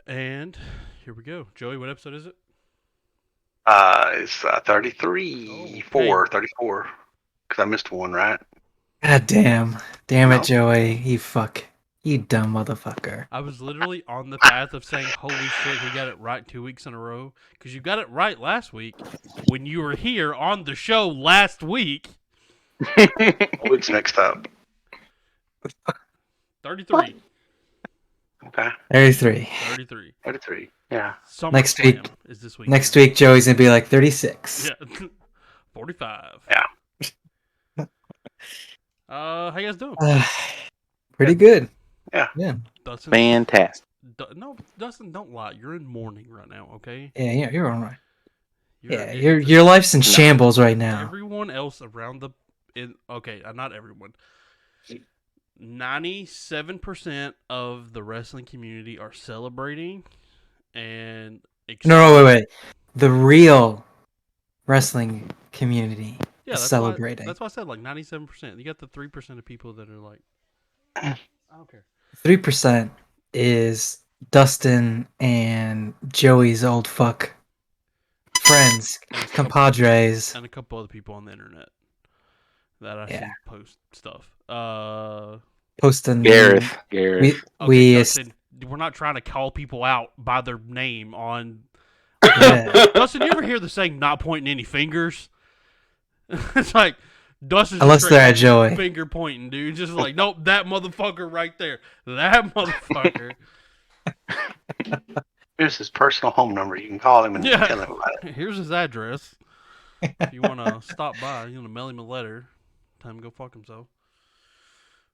And here we go. Joey, what episode is it? It's 33, Oh, hey. 34. Because I missed one, right? God damn. Damn No. it, Joey. You dumb motherfucker. I was literally on the path of saying, holy shit, he got it right 2 weeks in a row. Because you got it right last week when you were here on the show last week. Weeks mixed up. 33. Okay. 33. 33. 33. Yeah. Next week. SummerSlam is this week. Next week, Joey's going to be like 36. Yeah. 45. Yeah. How you guys doing? Pretty good. Yeah. Dustin, Fantastic. No, Dustin, don't lie. You're in mourning right now, okay? Yeah, you're all right. Your life's in shambles right now. Everyone else around not everyone. 97% of the wrestling community are celebrating, and No, wait. The real wrestling community is that's celebrating. That's why I said like 97%. You got the 3% of people that are like, I don't care. 3% is Dustin and Joey's old fuck friends, compadres, and a couple other people on the internet that I see post stuff. Posting Gareth. Dustin, we're not trying to call people out by their name on. Dustin, you ever hear the saying "not pointing any fingers"? It's like Dustin's unless they're at Joey finger pointing, dude. Just like, nope, that motherfucker right there. That motherfucker. Here's his personal home number. You can call him and tell him about it. Here's his address. If you want to stop by, you want to mail him a letter. Tell him to go fuck himself.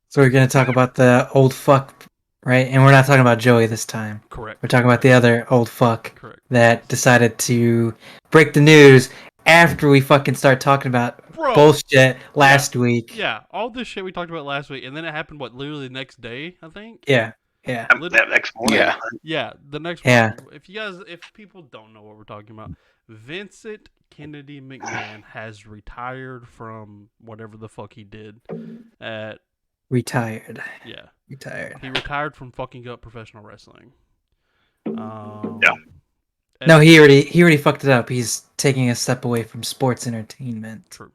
So we're going to talk about the old fuck, right? And we're not talking about Joey this time. Correct. We're talking about the other old fuck. Correct. That decided to break the news after we fucking start talking about bullshit last week. Yeah, all this shit we talked about last week, and then it happened, literally the next day, I think? Yeah. That next morning. Yeah, the next morning. Yeah. If people don't know what we're talking about, Vincent Kennedy McMahon has retired from whatever the fuck he did at... Retired. Yeah. Retired. He retired from fucking up professional wrestling. No, he already fucked it up. He's taking a step away from sports entertainment. True.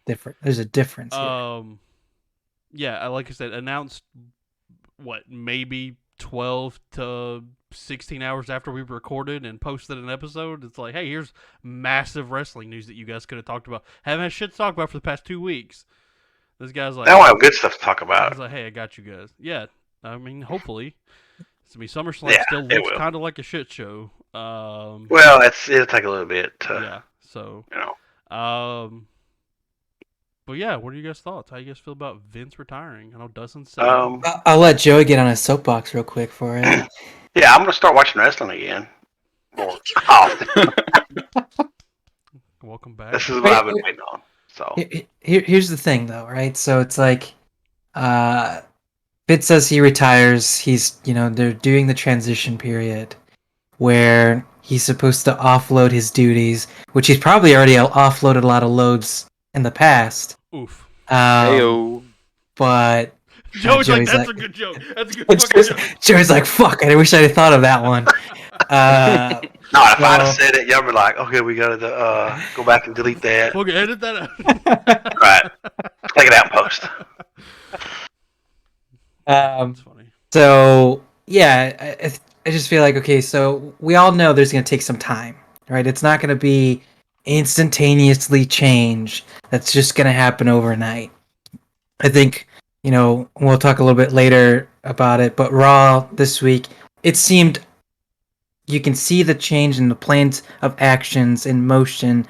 Different. There's a difference here. Yeah, like I said, announced maybe 12 to 16 hours after we recorded and posted an episode. It's like, hey, here's massive wrestling news that you guys could have talked about. Haven't had shit to talk about for the past 2 weeks. This guy's like, now I have good stuff to talk about. He's like, hey, I got you guys. Yeah, I mean, hopefully. SummerSlam still looks kind of like a shit show. Well, it'll take a little bit. So you know. But yeah, what are you guys' thoughts? How you guys feel about Vince retiring? I know Dustin said. I'll let Joey get on his soapbox real quick for it. Yeah, I'm gonna start watching wrestling again. More often. Welcome back. This is what I've been waiting on. So here's the thing, though, right? So it's like, Vince says he retires. He's, they're doing the transition period where he's supposed to offload his duties, which he's probably already offloaded a lot of loads in the past. Oof. But Joey's like, that's a good joke. That's a good fucking joke. Joey's like, fuck, I wish I had thought of that one. No, if I'd have said it, y'all be like, okay, we gotta go back and delete that. Okay, edit that out. Right. Take it out in post. That's funny. So, yeah, I just feel like, okay, so we all know there's going to take some time, right? It's not going to be instantaneously change. That's just going to happen overnight. I think, we'll talk a little bit later about it, but Raw this week, it seemed you can see the change in the plans of actions in motion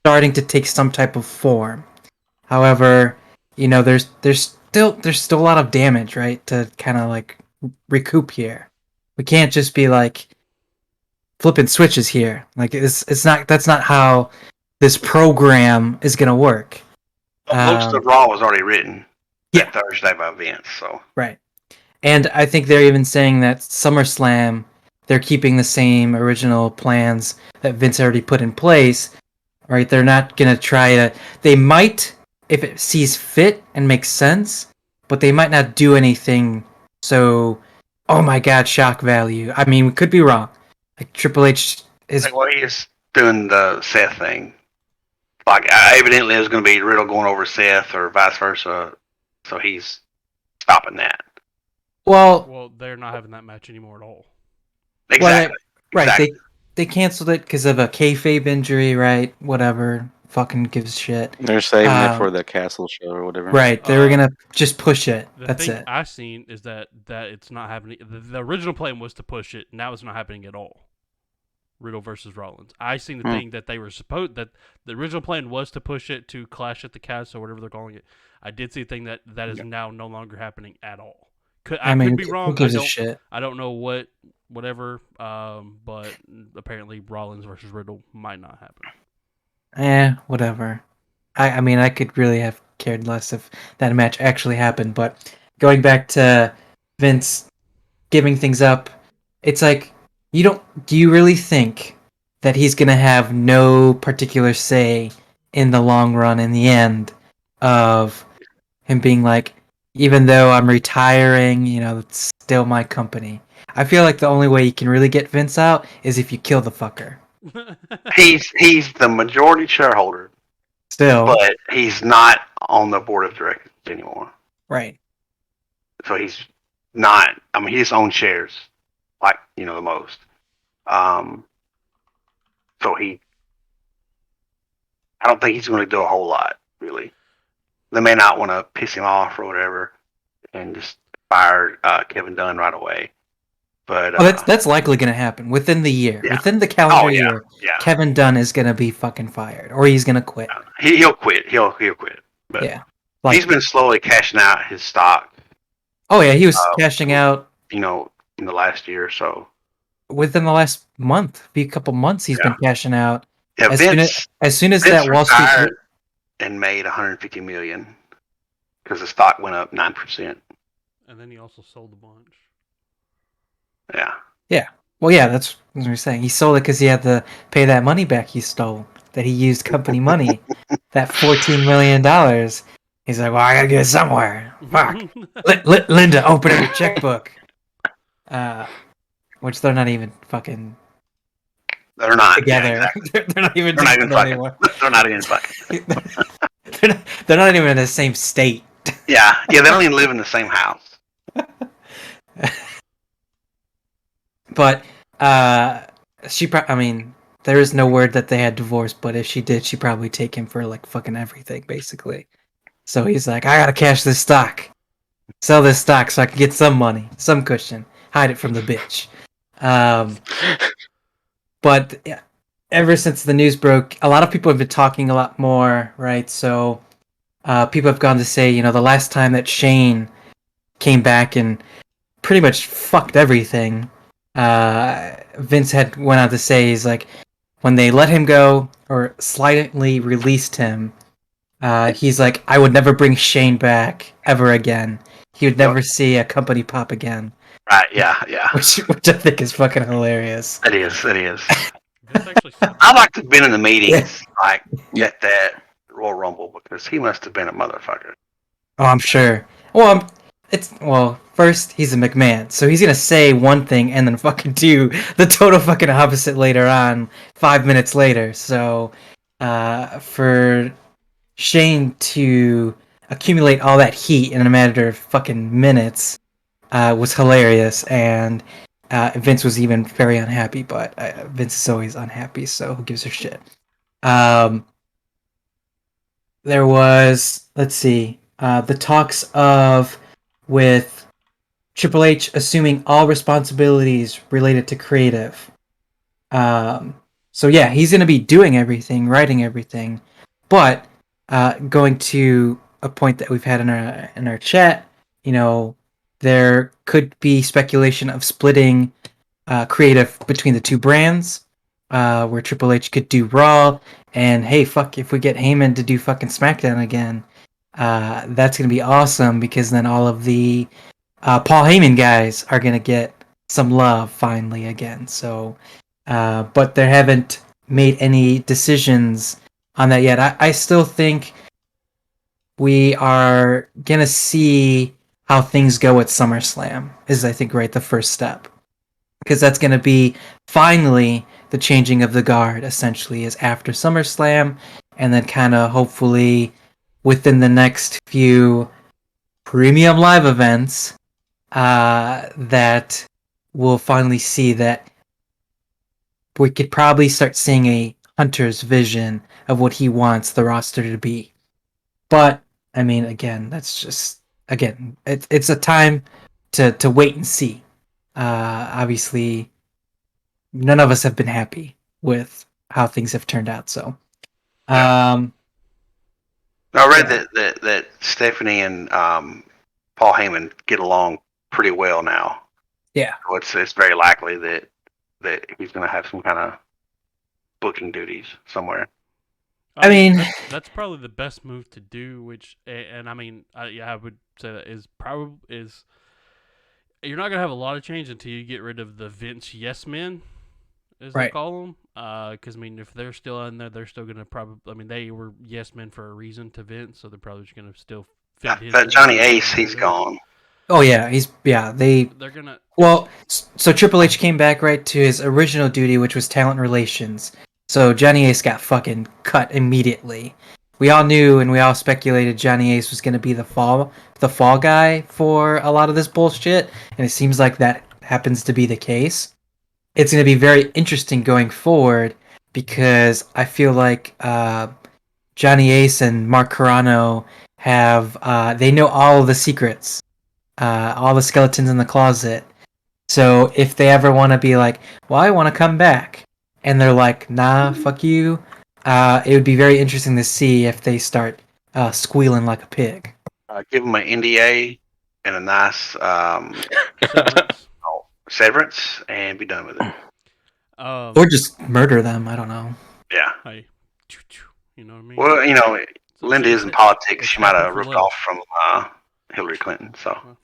starting to take some type of form. However, there's still a lot of damage, right, to kind of like recoup here. We can't just be like flipping switches here. Like that's not how this program is gonna work. Most of Raw was already written that Thursday by Vince, so right. And I think they're even saying that SummerSlam, they're keeping the same original plans that Vince already put in place. Right? They're not gonna try to. They might, if it sees fit and makes sense, but they might not do anything so oh my god, shock value. I mean, we could be wrong. Like Triple H is Like, well, he's doing the Seth thing. Like, evidently, there's going to be Riddle going over Seth or vice versa, so he's stopping that. well, they're not having that match anymore at all. Exactly. Right. Exactly. They canceled it because of a kayfabe injury, right? Whatever. Fucking gives a shit. They're saving it for the Castle show or whatever. Right. They were gonna just push it. The That's thing it. I've seen is that it's not happening. The original plan was to push it. Now it's not happening at all. Riddle versus Rollins. I seen the thing that they were that the original plan was to push it to Clash at the Castle or whatever they're calling it. I did see a thing that is now no longer happening at all. I could be wrong. Who gives a shit? I don't know whatever. But apparently Rollins versus Riddle might not happen. Whatever. I mean, I could really have cared less if that match actually happened. But going back to Vince giving things up, it's like do you really think that he's gonna have no particular say in the long run, in the end, of him being like, even though I'm retiring, it's still my company. I feel like the only way you can really get Vince out is if you kill the fucker. He's the majority shareholder, Still, but he's not on the board of directors anymore. right? So he's not. I mean, he just owns shares, like the most. So I don't think he's going to do a whole lot, really. They may not want to piss him off or whatever, and just fire Kevin Dunn right away. But that's likely going to happen within the year, within the calendar year. Yeah. Kevin Dunn is going to be fucking fired, or he's going to quit. He'll quit. He'll quit. But he's been slowly cashing out his stock. Oh yeah, he was cashing out. In the last year or so. Within the last month, a couple months, he's been cashing out. Yeah, as soon as Vince that Wall Street and made $150 million because the stock went up 9%. And then he also sold a bunch. Yeah. Yeah. Well, yeah, that's what we're saying. He sold it because he had to pay that money back he stole. That he used company money. That $14 million. He's like, well, I gotta get it somewhere. Fuck. Linda, open up your checkbook. Which they're not even fucking. They're not together. Yeah, exactly. They're not even fucking. Anymore. They're not even fucking. they're not even in the same state. Yeah. They don't even live in the same house. But there is no word that they had divorced, but if she did, she'd probably take him for like fucking everything, basically. So he's like, I gotta cash this stock. Sell this stock so I can get some money, some cushion. Hide it from the bitch. But ever since the news broke, a lot of people have been talking a lot more, right? So people have gone to say, the last time that Shane came back and pretty much fucked everything, Vince had went on to say, he's like, when they let him go or slightly released him, he's like, I would never bring Shane back ever again. He would never see a company pop again. Right, yeah. Which I think is fucking hilarious. It is. I'd like to have been in the meetings, at that Royal Rumble, because he must have been a motherfucker. Oh, I'm sure. Well, first, he's a McMahon, so he's gonna say one thing and then fucking do the total fucking opposite later on, 5 minutes later. So, for Shane to accumulate all that heat in a matter of fucking minutes was hilarious, and Vince was even very unhappy, but Vince is always unhappy, so who gives a shit? There was, let's see, the talks with Triple H assuming all responsibilities related to creative. So yeah, he's going to be doing everything, writing everything, but going to a point that we've had in our chat, there could be speculation of splitting creative between the two brands, where Triple H could do Raw, and hey, fuck, if we get Heyman to do fucking SmackDown again, that's going to be awesome, because then all of the Paul Heyman guys are going to get some love finally again. So, but they haven't made any decisions on that yet. I still think we are going to see how things go at SummerSlam is, I think, the first step. Because that's going to be finally the changing of the guard, essentially, is after SummerSlam, and then kind of hopefully within the next few premium live events that we'll finally see that we could probably start seeing a Hunter's vision of what he wants the roster to be. But, I mean, again, that's just, it's a time to wait and see. Obviously, none of us have been happy with how things have turned out. So, I read that Stephanie and Paul Heyman get along pretty well now. Yeah, so it's very likely that he's going to have some kind of booking duties somewhere. I mean, that's probably the best move to do. Which, and I mean, I would say that is you're not gonna have a lot of change until you get rid of the Vince yes men, as they call them. Because I mean, if they're still in there, they're still gonna probably. I mean, they were yes men for a reason to Vince, so they're probably just gonna still fit his. That Johnny Ace, he's gone. Oh yeah, they're gonna. Well, so Triple H came back to his original duty, which was talent relations. So Johnny Ace got fucking cut immediately. We all knew and we all speculated Johnny Ace was going to be the fall guy for a lot of this bullshit, and it seems like that happens to be the case. It's going to be very interesting going forward because I feel like Johnny Ace and Mark Carrano they know all of the secrets, all the skeletons in the closet. So if they ever want to be like, well, I want to come back, and they're like, nah, fuck you, it would be very interesting to see if they start squealing like a pig. Give them an NDA and a nice severance and be done with it. Or just murder them, I don't know. Yeah. Hey, you know what I mean? Well, Linda is in politics. She might have ripped off from Hillary Clinton, so...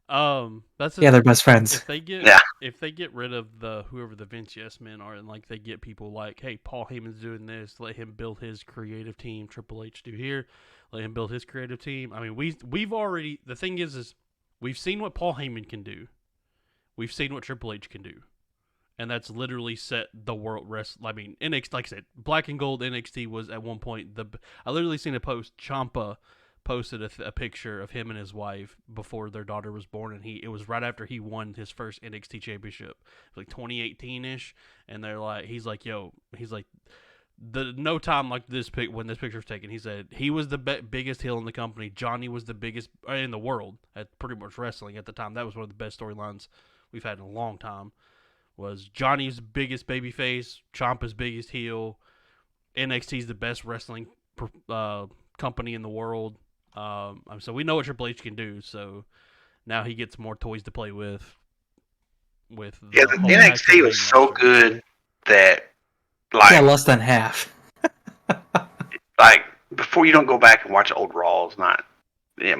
they're best friends. If they get rid of whoever the Vince yes men are, and like they get people like, hey, Paul Heyman's doing this, let him build his creative team. Triple H do here, let him build his creative team. I mean, we've already, the thing is we've seen what Paul Heyman can do, we've seen what Triple H can do, and that's literally set the world I mean, NXT, like I said, Black and Gold NXT was at one point I literally seen a post. Ciampa posted a picture of him and his wife before their daughter was born, and it was right after he won his first NXT championship, like 2018-ish, and he's like, no time like this when this picture was taken, he said he was the biggest heel in the company, Johnny was the biggest in the world at pretty much wrestling at the time. That was one of the best storylines we've had in a long time, was Johnny's biggest babyface, Ciampa's biggest heel, NXT's the best wrestling company in the world. So we know what Triple H can do. So now he gets more toys to play with. The NXT was so good that less than half. Like before, you don't go back and watch old Raws. Not,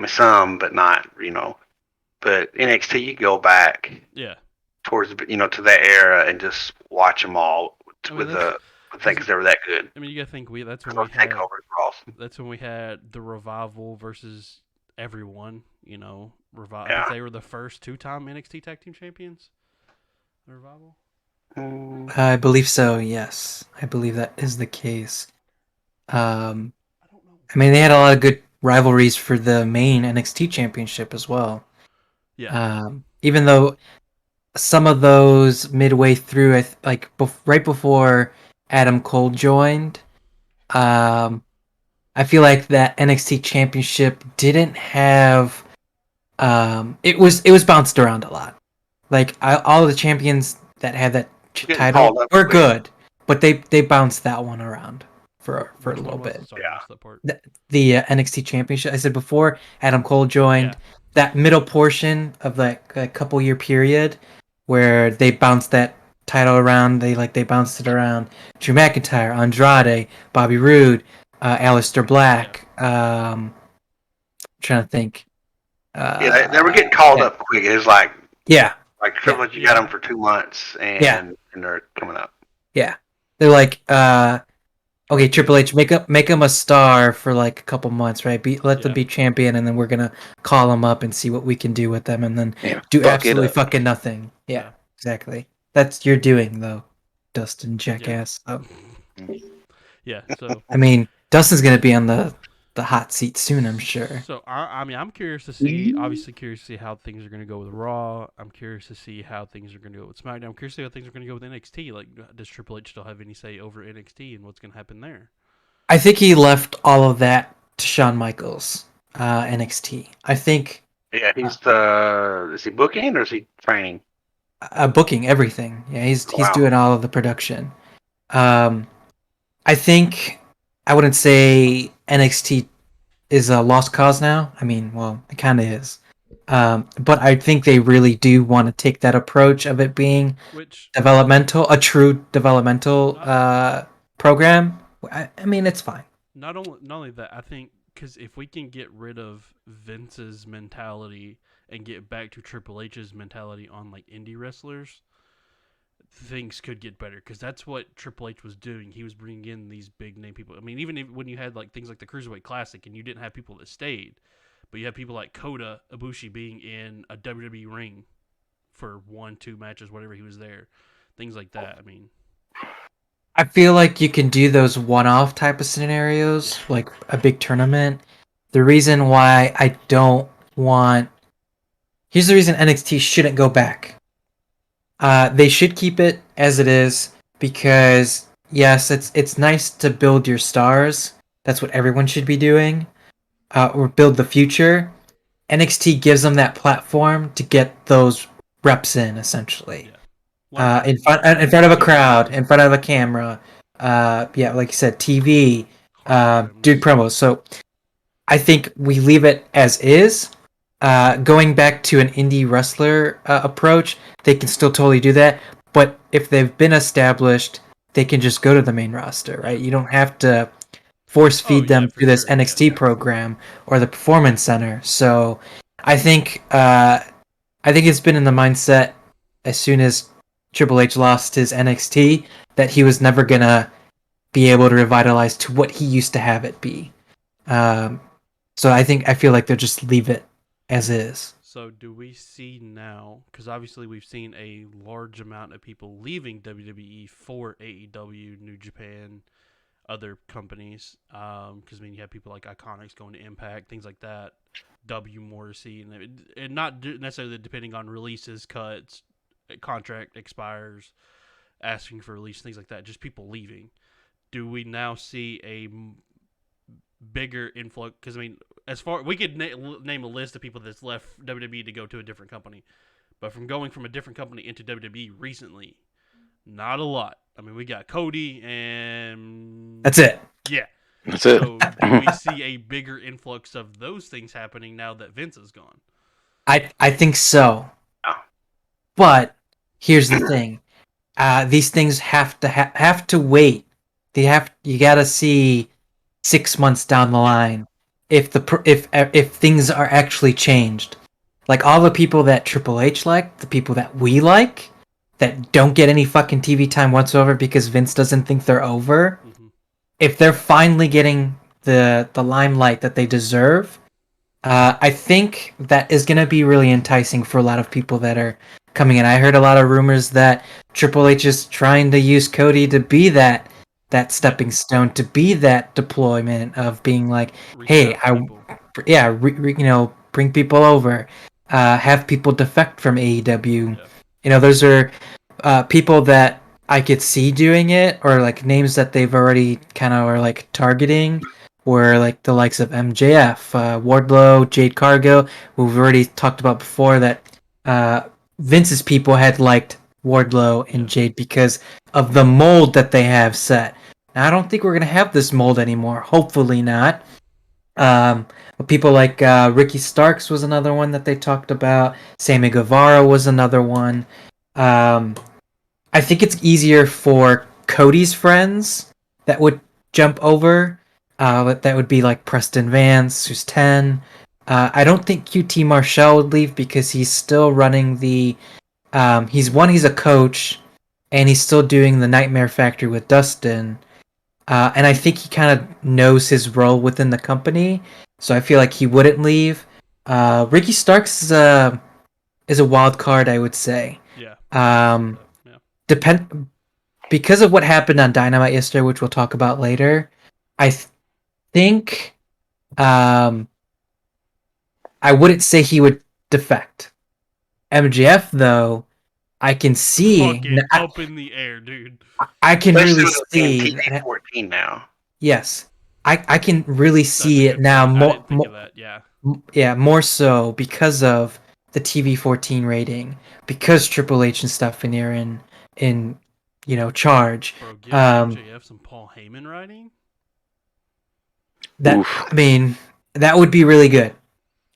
some, but not. But NXT, you go back. Yeah. Towards to that era and just watch them all because they were that good. I mean, you gotta think that's when we had the Revival versus everyone. Revival. Yeah. I think they were the first 2-time NXT Tag Team Champions. The Revival. I believe so. Yes, I believe that is the case. I mean, they had a lot of good rivalries for the main NXT Championship as well. Yeah. Even though some of those midway through, right before Adam Cole joined, I feel like that NXT Championship didn't have. It was bounced around a lot. Like all the champions that had that title were good, but they bounced that one around for a little bit. The NXT Championship. I said before Adam Cole joined, that middle portion of a couple year period where they bounced that title around. They bounced it around Drew McIntyre, Andrade, Bobby Roode, Aleister Black. Trying to think. They were getting called up quick. It was like Triple H, you got them for 2 months, and they're coming up. Yeah, they're like okay, Triple H, make him a star for like a couple months, right? Let them be champion, and then we're gonna call him up and see what we can do with them, and then do absolutely fucking nothing. Yeah, exactly. That's you're doing though, Dustin, jackass. Yeah. Yeah. So I mean, Dustin's gonna be on the hot seat soon, I'm sure. So I mean, I'm curious to see. Obviously, curious to see how things are going to go with Raw. I'm curious to see how things are going to go with SmackDown. I'm curious to see how things are going to go with NXT. Like, does Triple H still have any say over NXT and what's going to happen there? I think he left all of that to Shawn Michaels, NXT. I think. Yeah, he's is he booking or is he training? Booking everything. Yeah, he's doing all of the production. I think I wouldn't say NXT is a lost cause now. I mean, well, it kind of is. But I think they really do want to take that approach of it being a true developmental program. I mean, it's fine. Not only that, I think because if we can get rid of Vince's mentality and get back to Triple H's mentality on like indie wrestlers, things could get better, because that's what Triple H was doing. He was bringing in these big name people. I mean, even when you had like things like the Cruiserweight Classic and you didn't have people that stayed, but you had people like Kota Ibushi being in a WWE ring for 1-2 matches, whatever he was there, things like that. I mean, I feel like you can do those one-off type of scenarios, like a big tournament. The reason why I don't want... Here's the reason NXT shouldn't go back. They should keep it as it is, because yes, it's nice to build your stars. That's what everyone should be doing, or build the future. NXT gives them that platform to get those reps in, essentially, in front of a crowd, in front of a camera. Like you said, TV, do promos. So I think we leave it as is. Going back to an indie wrestler approach, they can still totally do that. But if they've been established, they can just go to the main roster, right? You don't have to force feed them through this NXT program or the Performance Center. So I think it's been in the mindset as soon as Triple H lost his NXT that he was never gonna be able to revitalize to what he used to have it be. So I feel like they'll just leave it as is. So do we see now, because obviously we've seen a large amount of people leaving WWE for AEW, New Japan, other companies, because I mean you have people like Iconics going to Impact, things like that, W Morrissey, and not necessarily depending on releases, cuts, contract expires, asking for release, things like that, just people leaving. Do we now see a bigger influx? Because I mean, as far we could name a list of people that's left WWE to go to a different company, but from going from a different company into WWE recently, not a lot. I mean, we got Cody and that's it. Yeah, that's it. So do we see a bigger influx of those things happening now that Vince is gone? I think so. But here's the thing: these things have to wait. You gotta see 6 months down the line if things are actually changed. Like all the people that Triple H like, the people that we like, that don't get any fucking TV time whatsoever because Vince doesn't think they're over. Mm-hmm. If they're finally getting the limelight that they deserve, I think that is going to be really enticing for a lot of people that are coming in. I heard a lot of rumors that Triple H is trying to use Cody to be that stepping stone, to be that deployment of being like, hey, bring people over, have people defect from AEW. Yeah. Those are people that I could see doing it, or like names that they've already kind of are like targeting, or like the likes of MJF, Wardlow, Jade Cargill, who we've already talked about before, that Vince's people had liked Wardlow and Jade because of the mold that they have set. Now, I don't think we're going to have this mold anymore. Hopefully not. But people like Ricky Starks was another one that they talked about. Sammy Guevara was another one. I think it's easier for Cody's friends that would jump over. That would be like Preston Vance, who's 10. I don't think QT Marshall would leave because he's still running the... he's a coach, and he's still doing the Nightmare Factory with Dustin. and I think he kind of knows his role within the company, so I feel like he wouldn't leave. Ricky Starks is a wild card, I would say. Yeah. Yeah. Because of what happened on Dynamite yesterday, which we'll talk about later. I think I wouldn't say he would defect. MJF though, I can see Fucking up in the air, dude. I can really see TV 14 now. Yes, I can really see it now. I didn't think of that. Yeah. Yeah, more so because of the TV 14 rating, because Triple H and Stephanie are in charge. Bro, give MJF some Paul Heyman writing. I mean, that would be really good.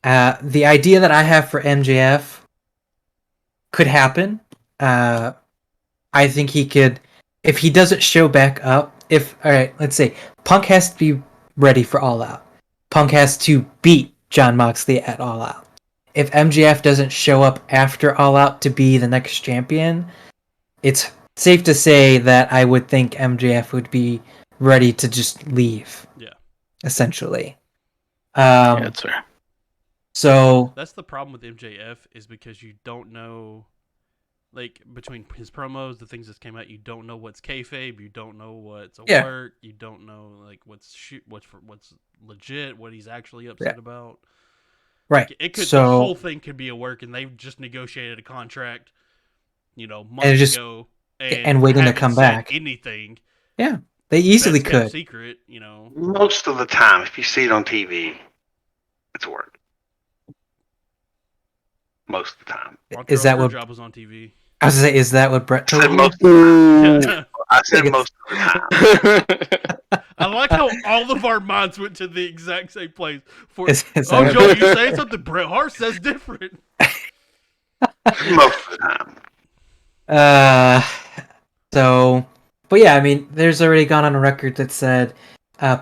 The idea that I have for MJF could happen. I think he could, if he doesn't show back up. All right, let's say Punk has to be ready for All Out. Punk has to beat Jon Moxley at All Out. If MJF doesn't show up after All Out to be the next champion, it's safe to say that I would think MJF would be ready to just leave. Yeah. Essentially. Yeah, that's fair. So that's the problem with MJF is because you don't know, like between his promos, the things that came out, you don't know what's kayfabe, you don't know what's work, you don't know like what's legit, what he's actually upset about. Right. Like, the whole thing could be a work, and they've just negotiated a contract, months ago, and waiting to come back. Anything. Yeah, they easily could. Secret, Most of the time, if you see it on TV, it's work. Most of the time. Is that what job was on TV? I was gonna say, is that what Brett told me? I said most of the time. I like how all of our minds went to the exact same place. Joe, you say something Bret Hart says different. Most of the time. But yeah, I mean, there's already gone on a record that said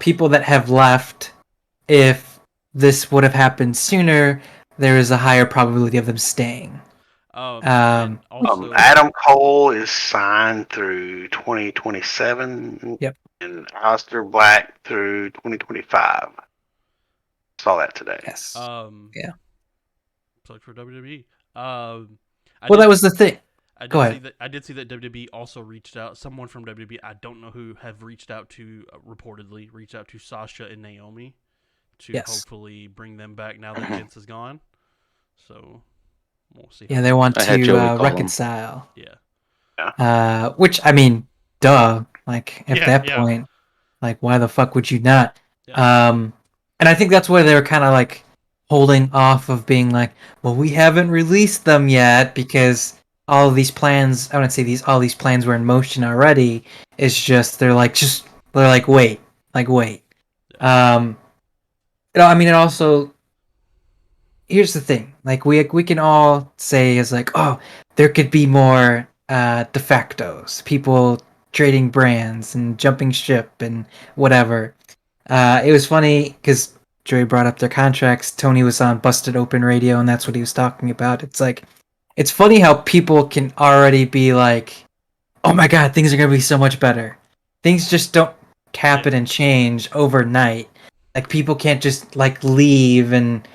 people that have left, if this would have happened sooner, there is a higher probability of them staying. Adam Cole is signed through 2027. Yep. And Aleister Black through 2025. Saw that today. Yes. Yeah. Plug for WWE. That was the thing. Go ahead. I did see that WWE also reached out. Someone from WWE, I don't know who, have reached out to Sasha and Naomi to hopefully bring them back now that Vince is gone. So we'll see. Yeah, they want to reconcile. Yeah. Which, I mean, duh. Like, at that point, like, why the fuck would you not? Yeah. And I think that's why they were kind of like holding off of being like, well, we haven't released them yet because all of these plans, I wouldn't say all these plans were in motion already. It's just, they're like, wait. I mean, it also, here's the thing. Like, we can all say is like, oh, there could be more de factos, people trading brands and jumping ship and whatever. It was funny because Joey brought up their contracts. Tony was on Busted Open Radio, and that's what he was talking about. It's like, it's funny how people can already be like, oh my god, things are going to be so much better. Things just don't happen and change overnight. Like, people can't just like leave and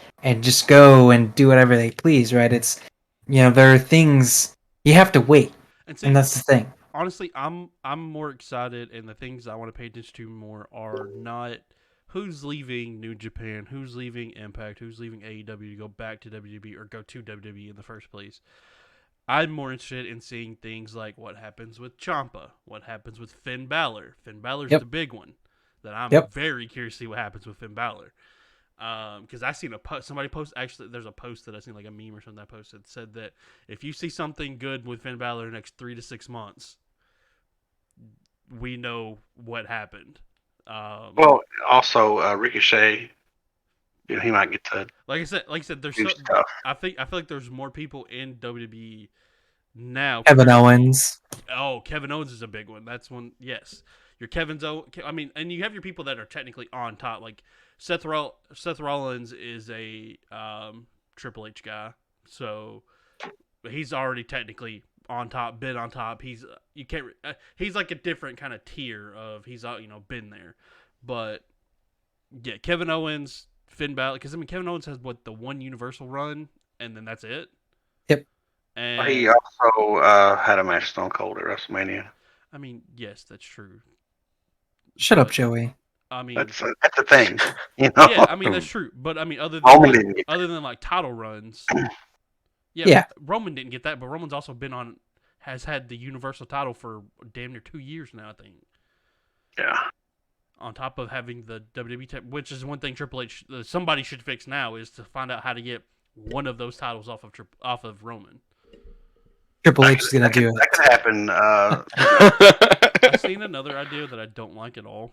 just go and do whatever they please, right? It's, there are things you have to wait, and that's the thing. Honestly, I'm more excited, and the things I want to pay attention to more are not who's leaving New Japan, who's leaving Impact, who's leaving AEW to go back to WWE or go to WWE in the first place. I'm more interested in seeing things like what happens with Ciampa, what happens with Finn Balor. Finn Balor's the big one that I'm very curious to see what happens with Finn Balor. Because I seen somebody post, actually there's a post that I seen, like a meme or something that posted, said that if you see something good with Finn Balor in the next 3 to 6 months, we know what happened. Well, also Ricochet, he might get to. Like I said, there's I feel like there's more people in WWE now. Kevin Owens. Oh, Kevin Owens is a big one. That's one. Yes, your I mean, and you have your people that are technically on top. Like Seth Rollins is a Triple H guy, so he's already technically on top, been on top. He's you can't. He's like a different kind of tier of he's been there, but yeah, Kevin Owens, Finn Balor, because Kevin Owens has the one Universal run, and then that's it. Yep. And he also had a match with Stone Cold at WrestleMania. I mean, yes, that's true. Shut up, Joey. I mean, that's the thing, you know. Yeah, I mean that's true, but I mean other than like title runs, yeah, Roman didn't get that, but Roman's also has had the Universal title for damn near 2 years now, I think. Yeah. On top of having the WWE, which is one thing Triple H somebody should fix now, is to find out how to get one of those titles off of Roman. Triple H is gonna do it. That could happen. I've seen another idea that I don't like at all.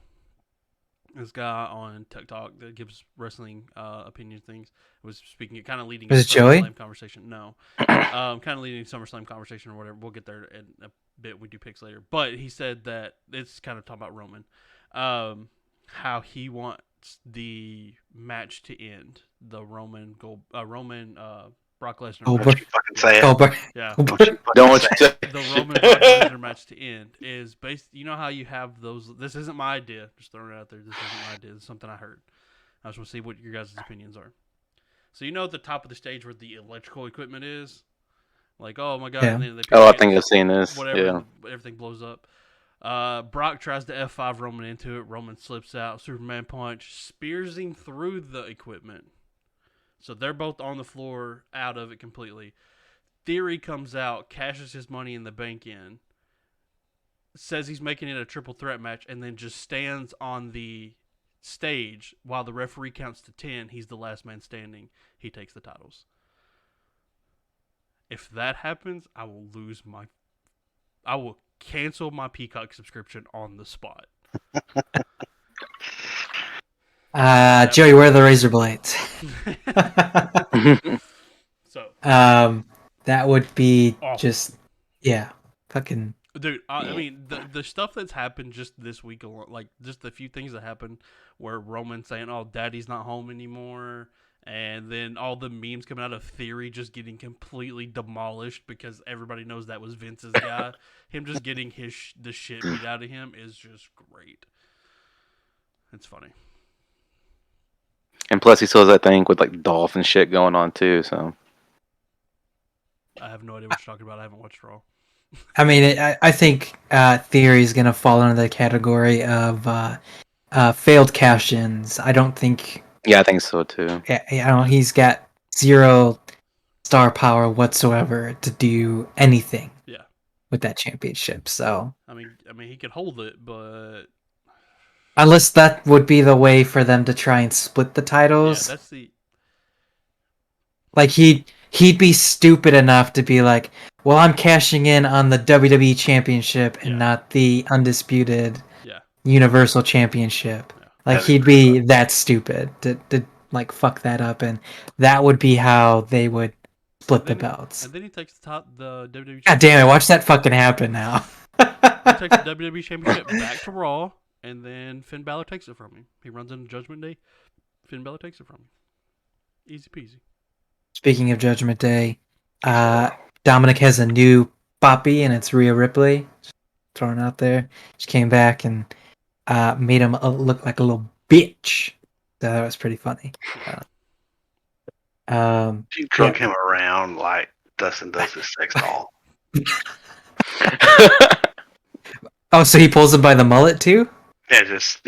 This guy on TikTok that gives wrestling opinion things was speaking, kind of leading. Was it Joey? SummerSlam conversation? No, kind of leading SummerSlam conversation or whatever. We'll get there in a bit. We do picks later, but he said that it's kind of talking about Roman, how he wants the match to end. The Roman Brock Lesnar. Goldberg. Don't you fucking say it. Goldberg. Yeah. Don't want you to. The Roman Brock Lesnar match to end is based. You know how you have those. This isn't my idea. Just throwing it out there. This isn't my idea. This is something I heard. I just want to see what your guys' opinions are. So at the top of the stage where the electrical equipment is, like, oh my god, Yeah. and then I think I've seen this. whatever, everything blows up. Brock tries to F5 Roman into it. Roman slips out. Superman punch, spears him through the equipment. So they're both on the floor, out of it completely. Theory comes out, cashes his money in the bank in, says he's making it a triple threat match, and then just stands on the stage while the referee counts to 10. He's the last man standing. He takes the titles. If that happens, I will cancel my Peacock subscription on the spot. Joey, where are the razor blades? So, that would be awful. just, fucking. Dude, I mean, the stuff that's happened just this week alone, like just the few things that happened where Roman's saying, "Oh, Daddy's not home anymore," and then all the memes coming out of Theory just getting completely demolished because everybody knows that was Vince's guy. Him just getting the shit beat out of him is just great. It's funny. And plus, he still has that thing with like Dolph and shit going on too. So I have no idea what you're talking about. I haven't watched Raw. I mean, I think Theory is going to fall under the category of failed cash-ins. I don't think. Yeah, I think so too. He's got 0 star power whatsoever to do anything. Yeah. With that championship, so. I mean, he could hold it, but unless that would be the way for them to try and split the titles. Yeah, that's the. Like he'd be stupid enough to be like, well, I'm cashing in on the WWE Championship and not the undisputed Universal Championship. Yeah. Like he'd be that stupid to like fuck that up, and that would be how they would split the belts. And then he takes the WWE Championship. God damn it! Watch that fucking happen now. He takes the WWE Championship back to Raw, and then Finn Balor takes it from him. He runs into Judgment Day. Finn Balor takes it from him. Easy peasy. Speaking of Judgment Day, Dominic has a new poppy, and it's Rhea Ripley. Just throwing out there. She came back and made him look like a little bitch. So that was pretty funny. She drug him around like Dustin does his sex doll. Oh, so he pulls him by the mullet too? Yeah, just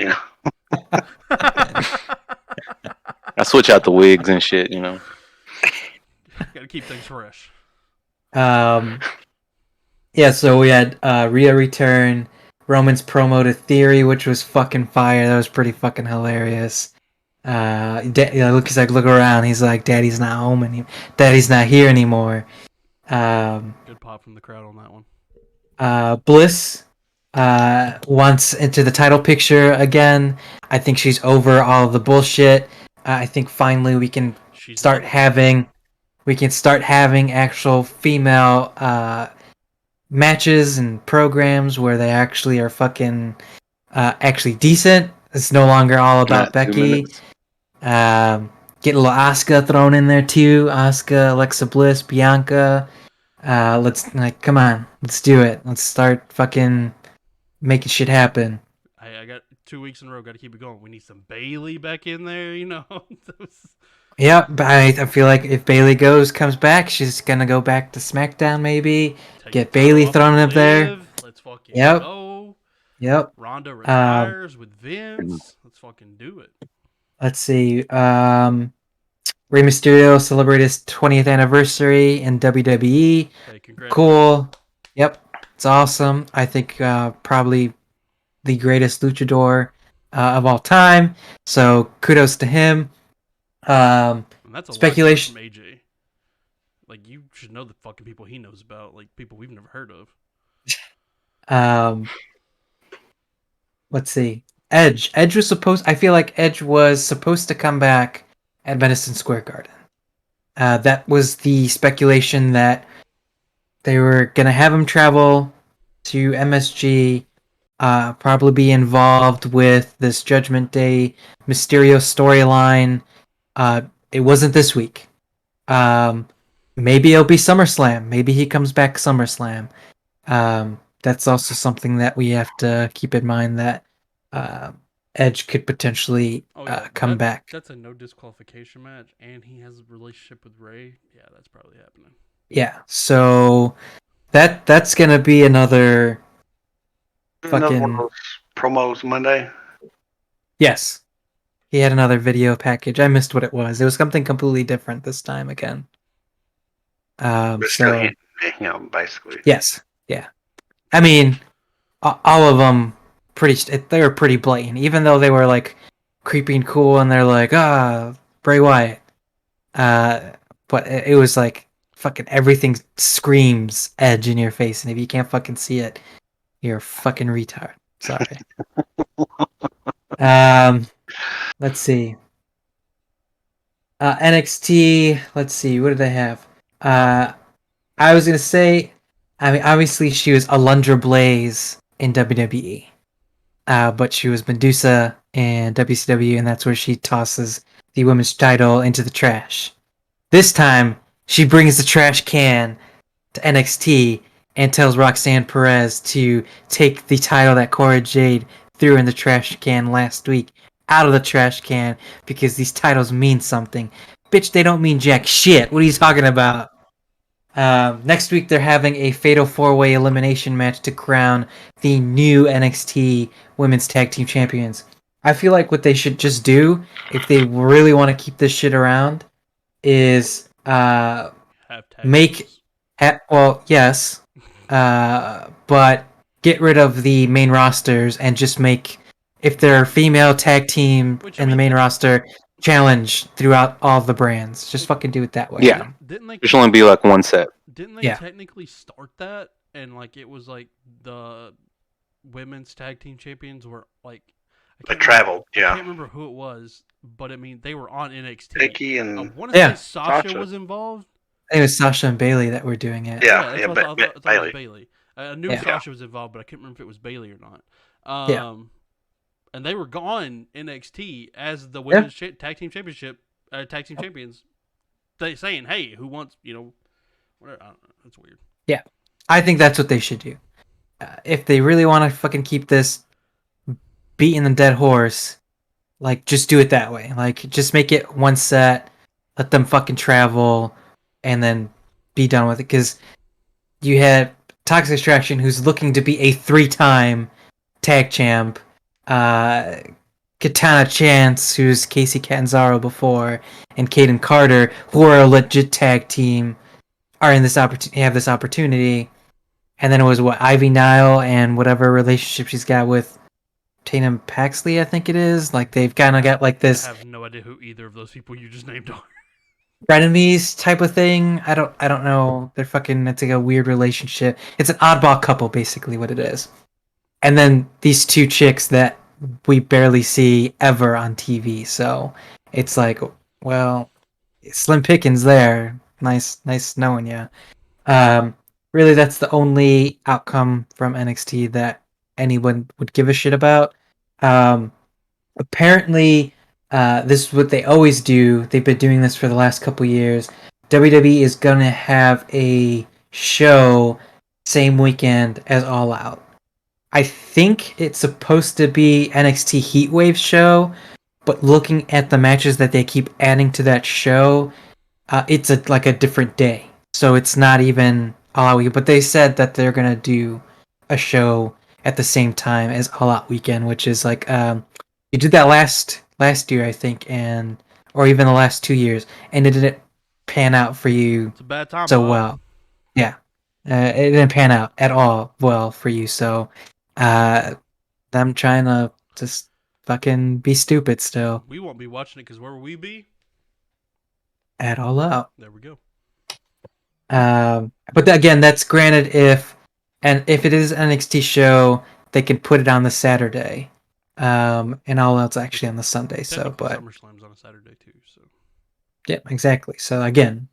I switch out the wigs and shit, Gotta keep things fresh. Yeah, so we had Rhea return, Roman's promo to Theory, which was fucking fire. That was pretty fucking hilarious. Look around. He's like, Daddy's not home anymore. Daddy's not here anymore. Good pop from the crowd on that one. Bliss wants into the title picture again. I think she's over all the bullshit. I think finally we can start having actual female matches and programs where they actually are fucking actually decent. It's no longer all about Becky. Get a little Asuka thrown in there too. Asuka, Alexa Bliss, Bianca. Come on, let's do it. Let's start fucking making shit happen. I got 2 weeks in a row. Got to keep it going. We need some Bailey back in there. Yep, but I feel like if Bailey comes back, she's gonna go back to SmackDown maybe. Take Get the title Bailey off thrown of up there. Liv. Let's fucking Yep. go. Yep. Ronda retires with Vince. Let's fucking do it. Let's see. Rey Mysterio celebrated his 20th anniversary in WWE. Hey, congrats. Cool. Yep, it's awesome. I think probably the greatest luchador of all time. So kudos to him. And that's a Speculation. lot from AJ. Like, you should know the fucking people he knows about, like people we've never heard of. Let's see. Edge. I feel like Edge was supposed to come back at Madison Square Garden. That was the speculation that they were gonna have him travel to MSG, probably be involved with this Judgment Day Mysterio storyline. It wasn't this week. Maybe it'll be SummerSlam. Maybe he comes back SummerSlam. That's also something that we have to keep in mind, that Edge could potentially come back. That's a no disqualification match, and he has a relationship with Ray. Yeah, that's probably happening. Yeah, so that's gonna be another fucking one of those promos Monday. Yes. He had another video package. I missed what it was. It was something completely different this time again. So, basically. Yes. Yeah. I mean, all of them they were pretty blatant, even though they were like creepy and cool, and they're like, Bray Wyatt. But it was like fucking everything screams Edge in your face, and if you can't fucking see it, you're a fucking retard. Sorry. Let's see. NXT. Let's see. What did I have? I was gonna say, I mean, obviously she was Alundra Blaze in WWE, but she was Medusa in WCW, and that's where she tosses the women's title into the trash. This time, she brings the trash can to NXT and tells Roxanne Perez to take the title that Cora Jade threw in the trash can last week out of the trash can, because these titles mean something. Bitch, they don't mean jack shit. What are you talking about? Next week, they're having a fatal 4-way elimination match to crown the new NXT Women's Tag Team Champions. I feel like what they should just do, if they really want to keep this shit around, is yes, but get rid of the main rosters and just make, if they're a female tag team in the main roster, challenge throughout all the brands. Just fucking do it that way. Yeah. Didn't they? There should only be like one set. Didn't they technically start that? And like it was like the women's tag team champions were like they traveled. I can't remember who it was, but I mean they were on NXT. Nikki and I want to say Sasha was involved. I think it was Sasha and Bailey that were doing it. Yeah, I thought it was Bailey. I knew Sasha was involved, but I couldn't remember if it was Bailey or not. And they were gone NXT as the women's tag team championship, tag team champions. They saying, "Hey, who wants whatever?" I don't know. That's weird. Yeah, I think that's what they should do. If they really want to fucking keep this beating the dead horse, like just do it that way. Like just make it one set, let them fucking travel, and then be done with it. Because you had Toxic Extraction, who's looking to be a 3-time tag champ. Katana Chance, who's Casey Catanzaro before, and Kaden Carter, who are a legit tag team, are in this opportunity. Have this opportunity, and then it was Ivy Nile and whatever relationship she's got with Tatum Paxley, I think it is. Like they've kind of got like this. I have no idea who either of those people you just named are. Frenemies type of thing. I don't know. They're fucking. It's like a weird relationship. It's an oddball couple, basically, what it is. And then these two chicks that we barely see ever on TV. So it's like, well, slim pickings there. Nice knowing you. Really, that's the only outcome from NXT that anyone would give a shit about. Apparently, this is what they always do. They've been doing this for the last couple years. WWE is going to have a show same weekend as All Out. I think it's supposed to be NXT Heatwave show, but looking at the matches that they keep adding to that show, it's like a different day. So it's not even All Out Weekend. But they said that they're gonna do a show at the same time as All Out Weekend, which is like you did that last year, I think, or even the last 2 years, and it didn't pan out for you It's a bad time. so Bob. well. Yeah, it didn't pan out at all well for you. So, them trying to just fucking be stupid still We won't be watching it because where will we be? at All Out. There we go. But again, that's granted if it is an NXT show, they can put it on the Saturday, and All Out's actually on the Sunday. So, Technically, but SummerSlam's on a Saturday too. So yeah, exactly. So again,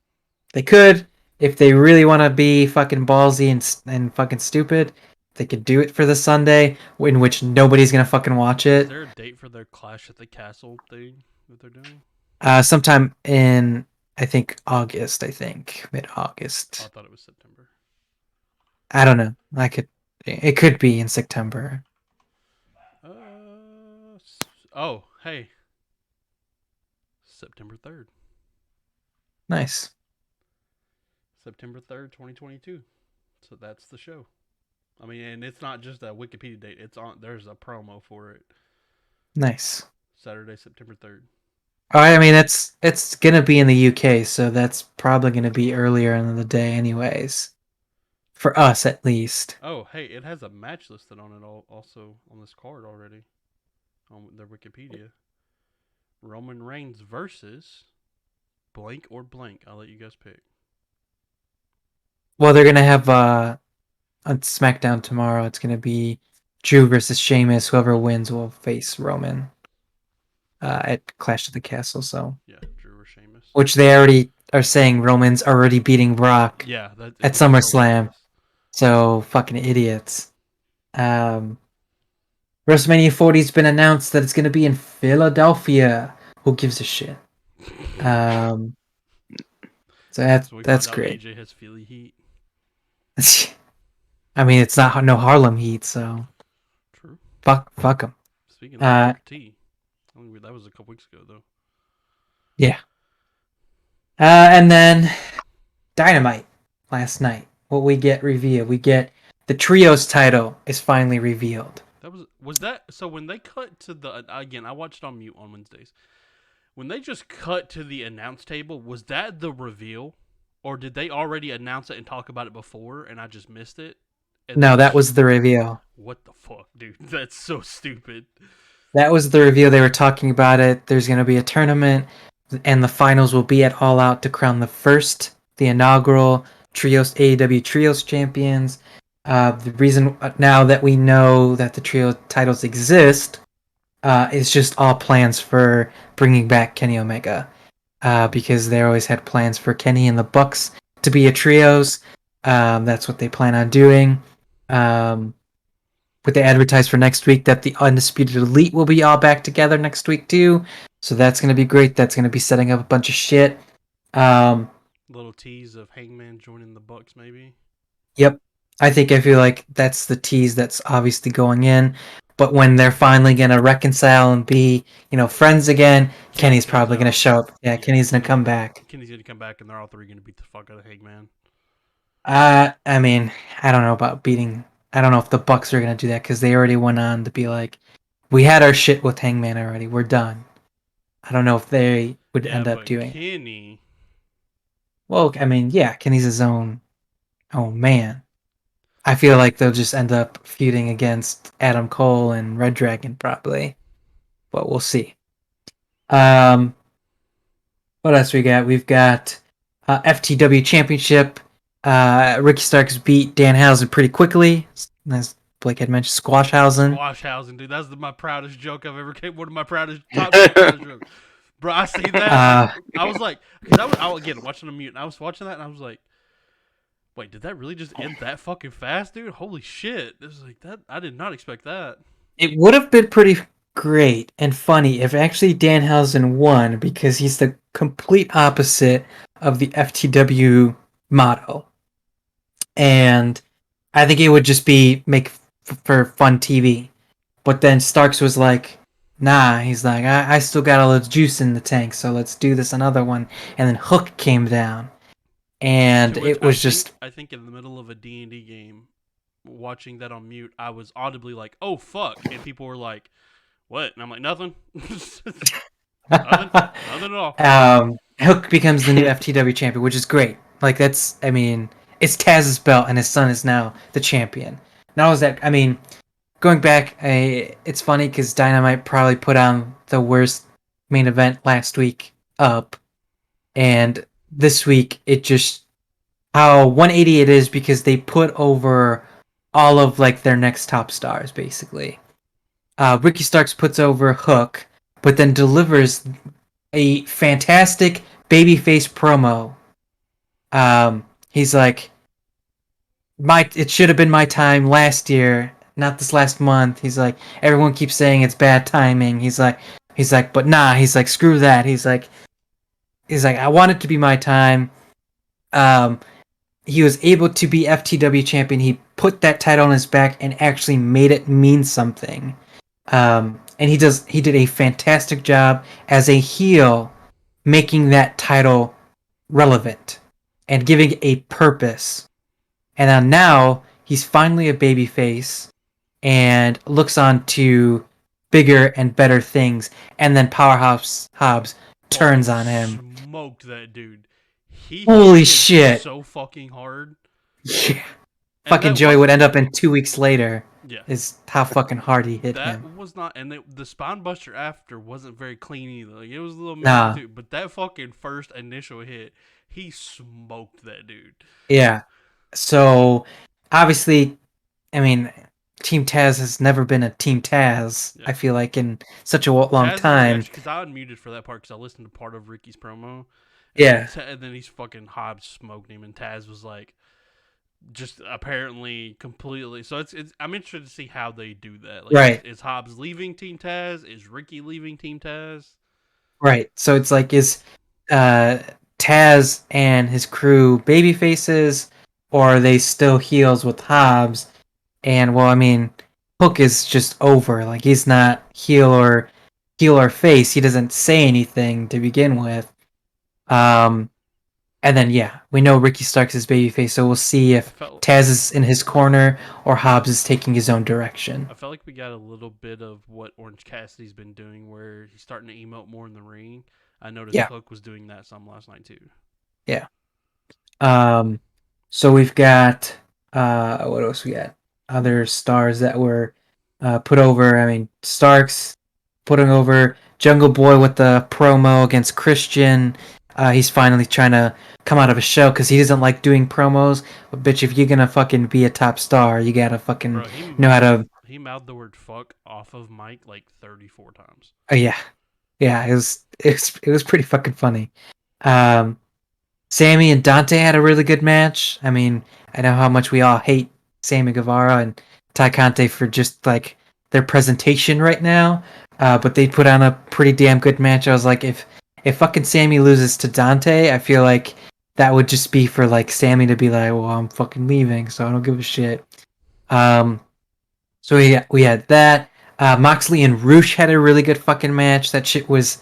they could, if they really want to be fucking ballsy and fucking stupid, they could do it for the Sunday, in which nobody's gonna fucking watch is it. there a date for their Clash at the Castle thing that they're doing? Sometime in, I think, August. I think mid-August. Oh, I thought it was September. I don't know. It could be in September. Oh, hey. September 3rd. Nice. September 3rd, 2022. So that's the show. I mean, and it's not just a Wikipedia date. It's on. There's a promo for it. Nice. Saturday, September 3rd. Oh, I mean, it's gonna be in the UK, so that's probably gonna be earlier in the day, anyways. For us, at least. Oh, hey, it has a match listed on it also on this card already. On their Wikipedia. Roman Reigns versus blank or blank. I'll let you guys pick. Well, they're gonna have on SmackDown tomorrow. It's gonna be Drew versus Sheamus. Whoever wins will face Roman at Clash of the Castle. So, Yeah, Drew or Sheamus. which they already are saying Roman's already beating Brock Yeah, that at SummerSlam. So fucking idiots. WrestleMania 40's been announced that it's gonna be in Philadelphia. Who gives a shit? So that's great. AJ has Philly heat. I mean, it's not no Harlem Heat, so True. fuck them. Speaking of T, that was a couple weeks ago though. Yeah. And then Dynamite last night. What we get revealed? We get the Trios title is finally revealed. Was that so when they cut to the again? I watched on mute on Wednesdays. When they just cut to the announce table, was that the reveal, or did they already announce it and talk about it before and I just missed it? No, that was the reveal. What the fuck, dude? That's so stupid. That was the reveal. They were talking about it. There's going to be a tournament, and the finals will be at All Out to crown the inaugural AEW Trios Champions. The reason now that we know that the Trio titles exist is just all plans for bringing back Kenny Omega, because they always had plans for Kenny and the Bucks to be a trios. That's what they plan on doing. But they advertised for next week that the Undisputed Elite will be all back together next week too. So that's going to be great. That's going to be setting up a bunch of shit. Little tease of Hangman joining the Bucks, maybe. Yep. I feel like that's the tease that's obviously going in. But when they're finally going to reconcile and be, friends again, Kenny's probably going to show up. Yeah, Kenny's going to come back. Kenny's going to come back, and they're all three going to beat the fuck out of Hangman. I mean, I don't know about beating. I don't know if the Bucks are going to do that, because they already went on to be like, we had our shit with Hangman already. We're done. I don't know if they would end up doing it. Kenny. Well, I mean, yeah, Kenny's his own man. I feel like they'll just end up feuding against Adam Cole and Red Dragon probably, but we'll see. What else we got? We've got FTW Championship. Ricky Starks beat Danhausen pretty quickly, as Blake had mentioned. Squashhausen, dude. That's my proudest joke I've ever came. One of my top jokes. Bro, I see that. I was like, because I was again watching a mute, and I was watching that, and I was like, wait, did that really just end that fucking fast, dude? Holy shit. It was like that. I did not expect that. It would have been pretty great and funny if actually Danhausen won, because he's the complete opposite of the FTW motto. and I think it would just make for fun TV. But then Starks was like, nah, he's like, I still got all the juice in the tank, so let's do this another one. And then Hook came down, and To which it was just I think in the middle of a D&D game, watching that on mute, I was audibly like, "Oh fuck!" and people were like, "What?" And I'm like, "Nothing, nothing at all." Hook becomes the new FTW champion, which is great. Like I mean, it's Taz's belt, and his son is now the champion. Not only that, I mean, going back, it's funny because Dynamite probably put on the worst main event last week up, and this week it just how 180 it is because they put over all of like their next top stars basically. Ricky Starks puts over Hook, but then delivers a fantastic babyface promo. He's like, it should have been my time last year, not this last month. He's like, everyone keeps saying it's bad timing. He's like, but nah. He's like, screw that. He's like, I want it to be my time. He was able to be FTW champion. He put that title on his back and actually made it mean something. And he did a fantastic job as a heel, making that title relevant and giving a purpose. And now he's finally a babyface and looks on to bigger and better things. And then Powerhouse Hobbs turns on him. Smoked that dude. He Holy hit him shit! So fucking hard. Yeah. And Fucking Joey would end up in 2 weeks later. Yeah. Is how fucking hard he hit that him. was not, and the spine buster after wasn't very clean either. Like, it was a little Nah. too, but that fucking first initial hit, he smoked that dude. Yeah. So obviously, I mean, Team Taz has never been a Team Taz. Yeah. I feel like in such a long time. Because I unmuted for that part because I listened to part of Ricky's promo. Yeah. And then he's fucking Hobbs smoked him, and Taz was like, just apparently completely. So it's I'm interested to see how they do that. Like, Right. Is Hobbs leaving Team Taz? Is Ricky leaving Team Taz? Right. So it's like, is Taz and his crew baby faces, or are they still heels with Hobbs? And well, I mean, Hook is just over. Like, he's not heel or face. He doesn't say anything to begin with. And then yeah, we know Ricky Starks is babyface, so we'll see if Taz is in his corner or Hobbs is taking his own direction. I felt like we got a little bit of what Orange Cassidy's been doing, where he's starting to emote more in the ring. I noticed Hook was doing that some last night too. Yeah. So we've got what else we got? Other stars that were put over. I mean, Starks putting over Jungle Boy with the promo against Christian. He's finally trying to come out of a shell because he doesn't like doing promos. But bitch, if you're gonna fucking be a top star, you gotta fucking know how to. He mouthed the word "fuck" off of mic like 34 times. Yeah, it was pretty fucking funny. Sammy and Dante had a really good match. I mean, I know how much we all hate Sammy Guevara and Ty Conte for just like their presentation right now, but they put on a pretty damn good match. I was like, if fucking Sammy loses to Dante, I feel like that would just be for like Sammy to be like, well, I'm fucking leaving, so I don't give a shit. So we had that. Moxley and Roosh had a really good fucking match. That shit was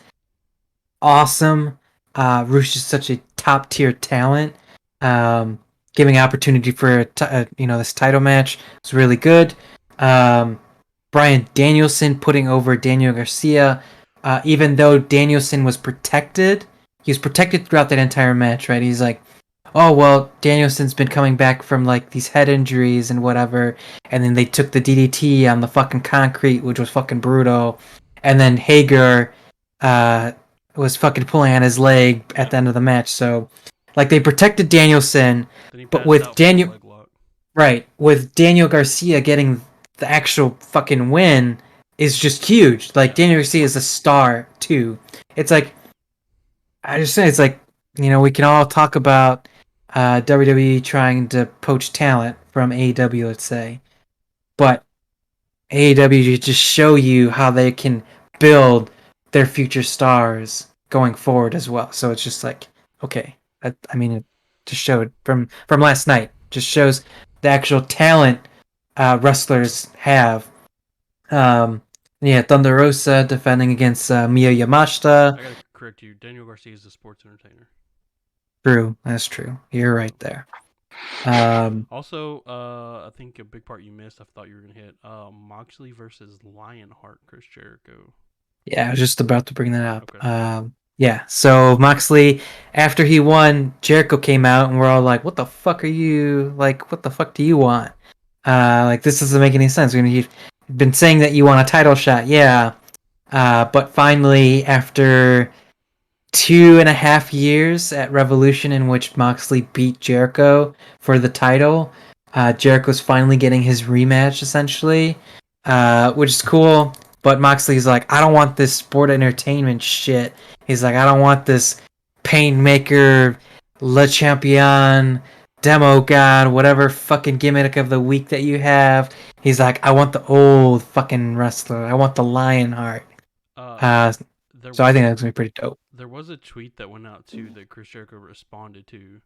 awesome. Roosh is such a top tier talent. Giving opportunity for this title match was really good. Brian Danielson putting over Daniel Garcia. Even though Danielson was protected, he was protected throughout that entire match, right? He's like, oh, well, Danielson's been coming back from like these head injuries and whatever. And then they took the DDT on the fucking concrete, which was fucking brutal. And then Hager was fucking pulling on his leg at the end of the match. So, like, they protected Danielson, but with Daniel Garcia getting the actual fucking win is just huge. Like, Daniel Garcia is a star too. It's like, I just say, it's like, we can all talk about WWE trying to poach talent from AEW, let's say, but AEW just show you how they can build their future stars going forward as well. So it's just like, okay, it just showed from last night. Just shows the actual talent wrestlers have. Yeah, Thunder Rosa defending against Mia Yamashita. I gotta correct you. Daniel Garcia is a sports entertainer. True, that's true. You're right there. Also, I think a big part you missed, I thought you were going to hit, Moxley versus Lionheart, Chris Jericho. Yeah, I was just about to bring that up. Okay. Yeah, so Moxley, after he won, Jericho came out, and we're all like, what the fuck are you, like, what the fuck do you want? Like, this doesn't make any sense. You've been saying that you want a title shot, yeah. But finally, after 2.5 years at Revolution in which Moxley beat Jericho for the title, Jericho's finally getting his rematch, essentially, which is cool. But Moxley's like, I don't want this sport entertainment shit. He's like, I don't want this Painmaker, Le Champion, Demo God, whatever fucking gimmick of the week that you have. He's like, I want the old fucking wrestler. I want the Lionheart. So I think that's gonna be pretty dope. There was a tweet that went out too that Chris Jericho responded to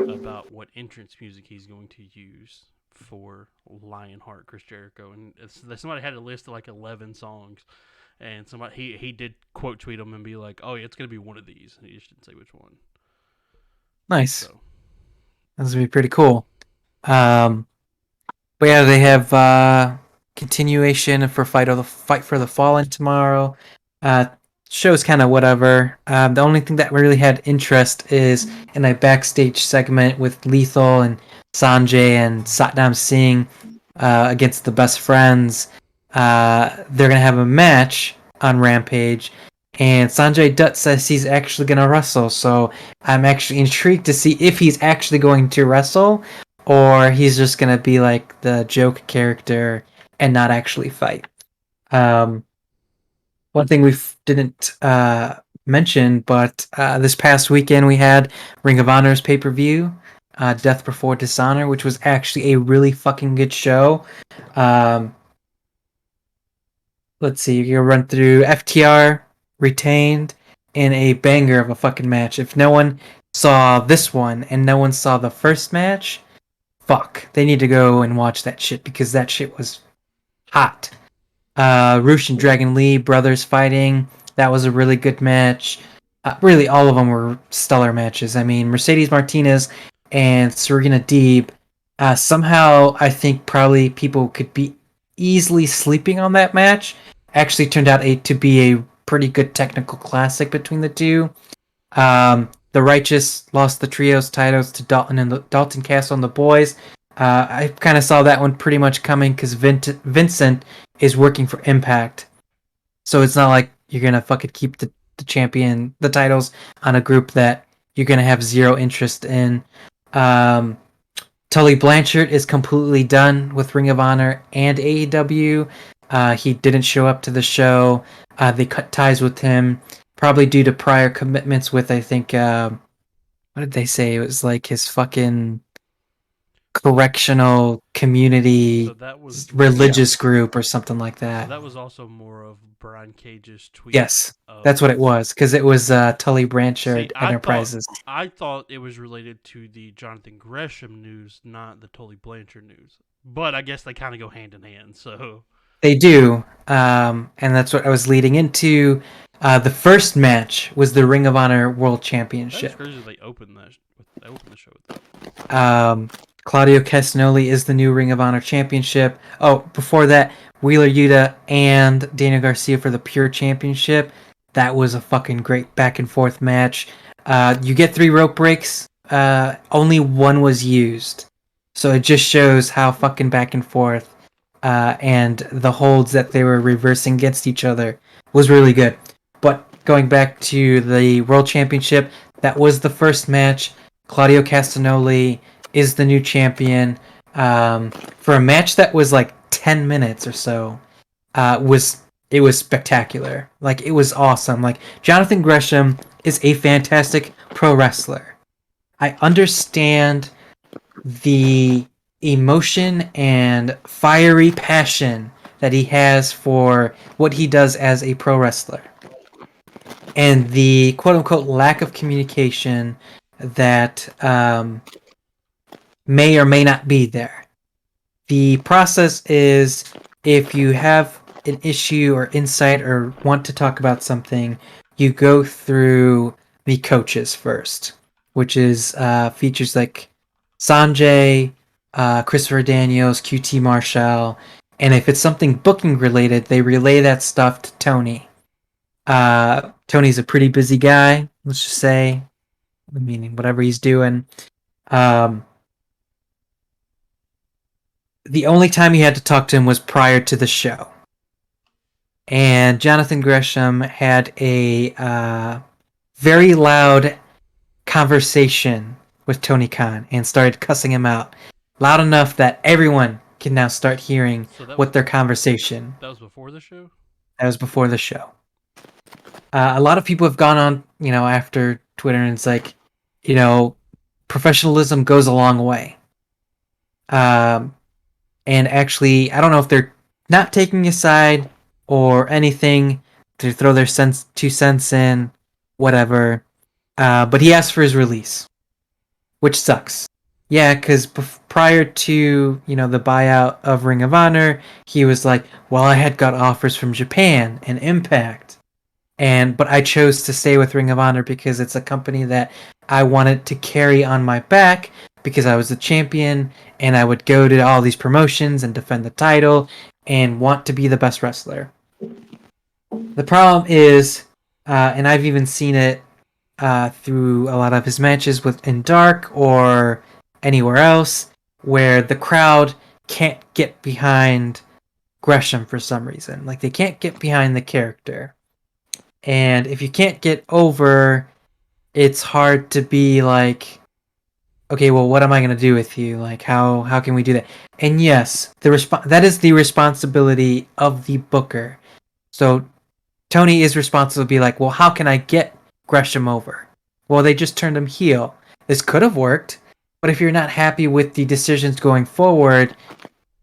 about what entrance music he's going to use for Lionheart Chris Jericho, and somebody had a list of like 11 songs, and somebody he did quote tweet him and be like, "Oh yeah, it's gonna be one of these," and he just didn't say which one. Nice. So. That's gonna be pretty cool. But yeah, they have continuation for Fight for the Fallen tomorrow. Show's kind of whatever. The only thing that really had interest is in a backstage segment with Lethal and Sanjay and Satnam Singh against the Best Friends. They're gonna have a match on Rampage, and Sanjay Dutt says he's actually gonna wrestle. So I'm actually intrigued to see if he's actually going to wrestle, or he's just gonna be like the joke character and not actually fight. One thing we didn't mention, but this past weekend we had Ring of Honor's pay-per-view, Death Before Dishonor, which was actually a really fucking good show. Let's see, you're gonna run through FTR retained in a banger of a fucking match. If no one saw this one and no one saw the first match, fuck, they need to go and watch that shit because that shit was hot. Roosh and Dragon Lee brothers fighting. That was a really good match. Really, all of them were stellar matches. I mean, Mercedes Martinez and Serena Deeb. Somehow, I think probably people could be easily sleeping on that match. Actually, turned out to be a pretty good technical classic between the two. The Righteous lost the trios titles to Dalton Castle and the Boys. I kind of saw that one pretty much coming because Vincent is working for Impact, so it's not like you're gonna fucking keep the titles on a group that you're gonna have zero interest in. Tully Blanchard is completely done with Ring of Honor and AEW. He didn't show up to the show. They cut ties with him, probably due to prior commitments with, I think, what did they say? It was like his fucking correctional community religious group or something like that. So that was also more of Brian Cage's tweet. Yes, that's what it was, because it was Tully Blanchard Enterprises. I thought it was related to the Jonathan Gresham news, not the Tully Blanchard news. But I guess they kind of go hand in hand, so... They do, and that's what I was leading into. The first match was the Ring of Honor World Championship. That's crazy they opened the show with that. Claudio Castanoli is the new Ring of Honor Championship. Oh, before that, Wheeler Yuta and Daniel Garcia for the Pure Championship. That was a fucking great back and forth match. You get 3 rope breaks. Only 1 was used. So it just shows how fucking back and forth and the holds that they were reversing against each other was really good. But going back to the World Championship, that was the first match. Claudio Castagnoli is the new champion. For a match that was like 10 minutes or so, it was spectacular. Like, it was awesome. Like, Jonathan Gresham is a fantastic pro wrestler. I understand the emotion and fiery passion that he has for what he does as a pro wrestler. And the quote-unquote lack of communication that may or may not be there. The process is if you have an issue or insight or want to talk about something, you go through the coaches first, which is features like Sanjay, Christopher Daniels, QT Marshall, and if it's something booking related, they relay that stuff to Tony. Tony's a pretty busy guy, let's just say, meaning whatever he's doing. The only time he had to talk to him was prior to the show. And Jonathan Gresham had a very loud conversation with Tony Khan and started cussing him out. Loud enough that everyone can now start hearing what their conversation. That was before the show? That was before the show. A lot of people have gone on, after Twitter, and it's like, professionalism goes a long way. And actually, I don't know if they're not taking a side or anything to throw their 2 cents in, whatever. But he asked for his release, which sucks. Yeah, because prior to the buyout of Ring of Honor, he was like, "Well, I had got offers from Japan and Impact, but I chose to stay with Ring of Honor because it's a company that I wanted to carry on my back." Because I was the champion and I would go to all these promotions and defend the title and want to be the best wrestler. The problem is, and I've even seen it through a lot of his matches in Dark or anywhere else, where the crowd can't get behind Gresham for some reason. Like, they can't get behind the character. And if you can't get over, it's hard to be like, okay, well, what am I going to do with you? Like, how can we do that? And yes, that is the responsibility of the booker. So Tony is responsible to be like, well, how can I get Gresham over? Well, they just turned him heel. This could have worked, but if you're not happy with the decisions going forward,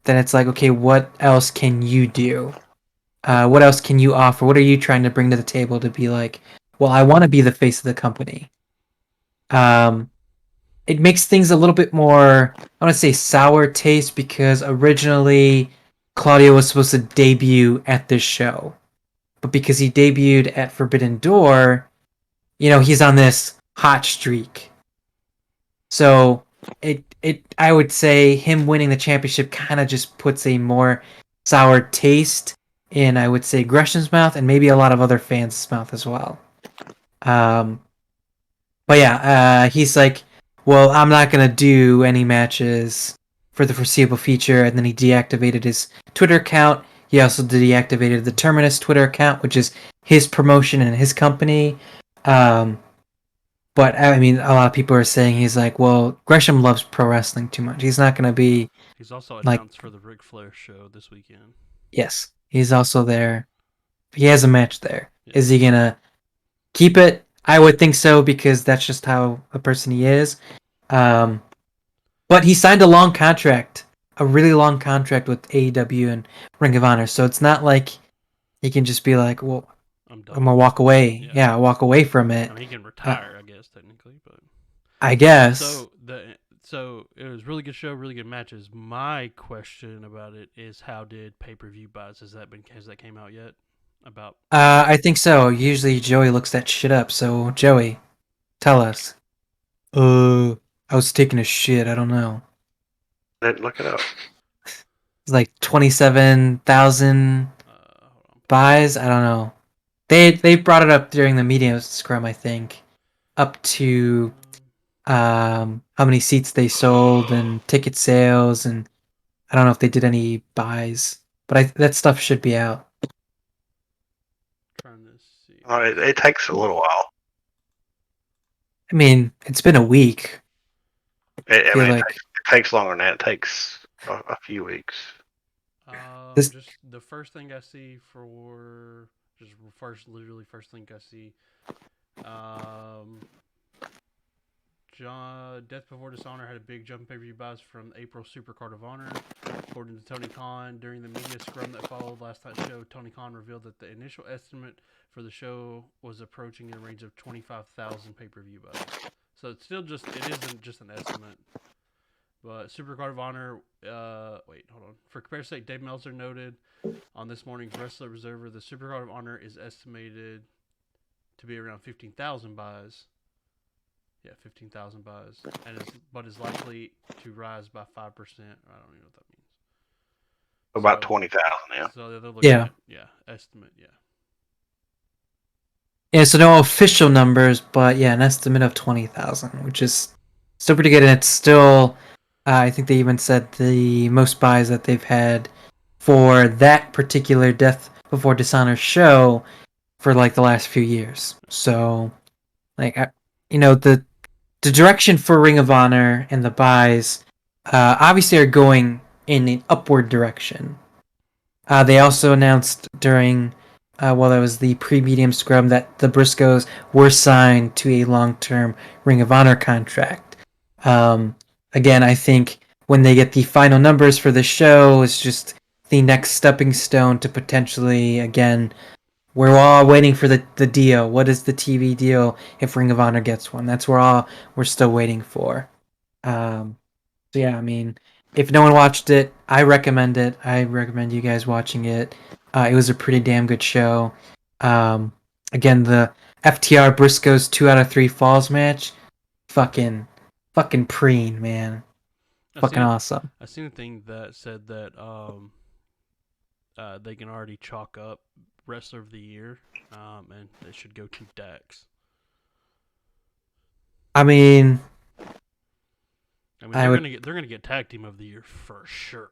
then it's like, okay, what else can you do? What else can you offer? What are you trying to bring to the table to be like, well, I want to be the face of the company? It makes things a little bit more, I want to say, sour taste, because originally Claudio was supposed to debut at this show. But because he debuted at Forbidden Door, he's on this hot streak. So I would say him winning the championship kind of just puts a more sour taste in, I would say, Gresham's mouth and maybe a lot of other fans' mouth as well. But yeah, he's like, well, I'm not going to do any matches for the foreseeable future. And then he deactivated his Twitter account. He also deactivated the Terminus Twitter account, which is his promotion and his company. But I mean, a lot of people are saying he's like, well, Gresham loves pro wrestling too much. He's not going to be. He's also announced for the Ric Flair show this weekend. Yes, he's also there. He has a match there. Yeah. Is he going to keep it? I would think so, because that's just how a person he is. But he signed a long contract, a really long contract with AEW and Ring of Honor. So it's not like he can just be like, well, I'm going to walk away. Yeah, walk away from it. I mean, he can retire, I guess, technically. But I guess. So it was a really good show, really good matches. My question about it is, how did pay-per-view buys? Has that came out yet? I think so. Usually Joey looks that shit up. So Joey, tell us. I was taking a shit. I don't know. Look it up. It's like 27,000 buys. I don't know. They brought it up during the media scrum, I think, up to how many seats they sold and ticket sales, and I don't know if they did any buys, but that stuff should be out. Trying to see. It takes a little while. I mean, it's been a week. It takes longer than that. It takes a few weeks. Just the first thing I see first thing I see. Death Before Dishonor had a big jump in pay-per-view buys from April SuperCard of Honor. According to Tony Khan, during the media scrum that followed last night's show, Tony Khan revealed that the initial estimate for the show was approaching a range of 25,000 pay-per-view buys. So it isn't just an estimate. But SuperCard of Honor, wait, hold on. For comparison's sake, Dave Meltzer noted on this morning's Wrestler Observer, the SuperCard of Honor is estimated to be around 15,000 buys. Yeah, 15,000 buys, but is likely to rise by 5%. I don't even know what that means. About 20,000, yeah. So they're looking at, estimate, yeah. Yeah, so no official numbers, but yeah, an estimate of 20,000, which is still pretty good, and it's still, I think they even said the most buys that they've had for that particular Death Before Dishonor show for like the last few years. So, like, the direction for Ring of Honor and the buys obviously are going in an upward direction. They also announced during, that was the pre-medium scrum, that the Briscoes were signed to a long-term Ring of Honor contract. Again, I think when they get the final numbers for the show, it's just the next stepping stone to potentially, again, we're all waiting for the deal. What is the TV deal if Ring of Honor gets one? That's we're still waiting for. So yeah, I mean, if no one watched it, I recommend it. I recommend you guys watching it. It was a pretty damn good show. Again, the FTR Briscoes 2 out of 3 falls match, fucking preen, man. Awesome. I seen a thing that said that they can already chalk up Wrestler of the Year, and they should go to Dax. I mean, they're gonna get Tag Team of the Year for sure.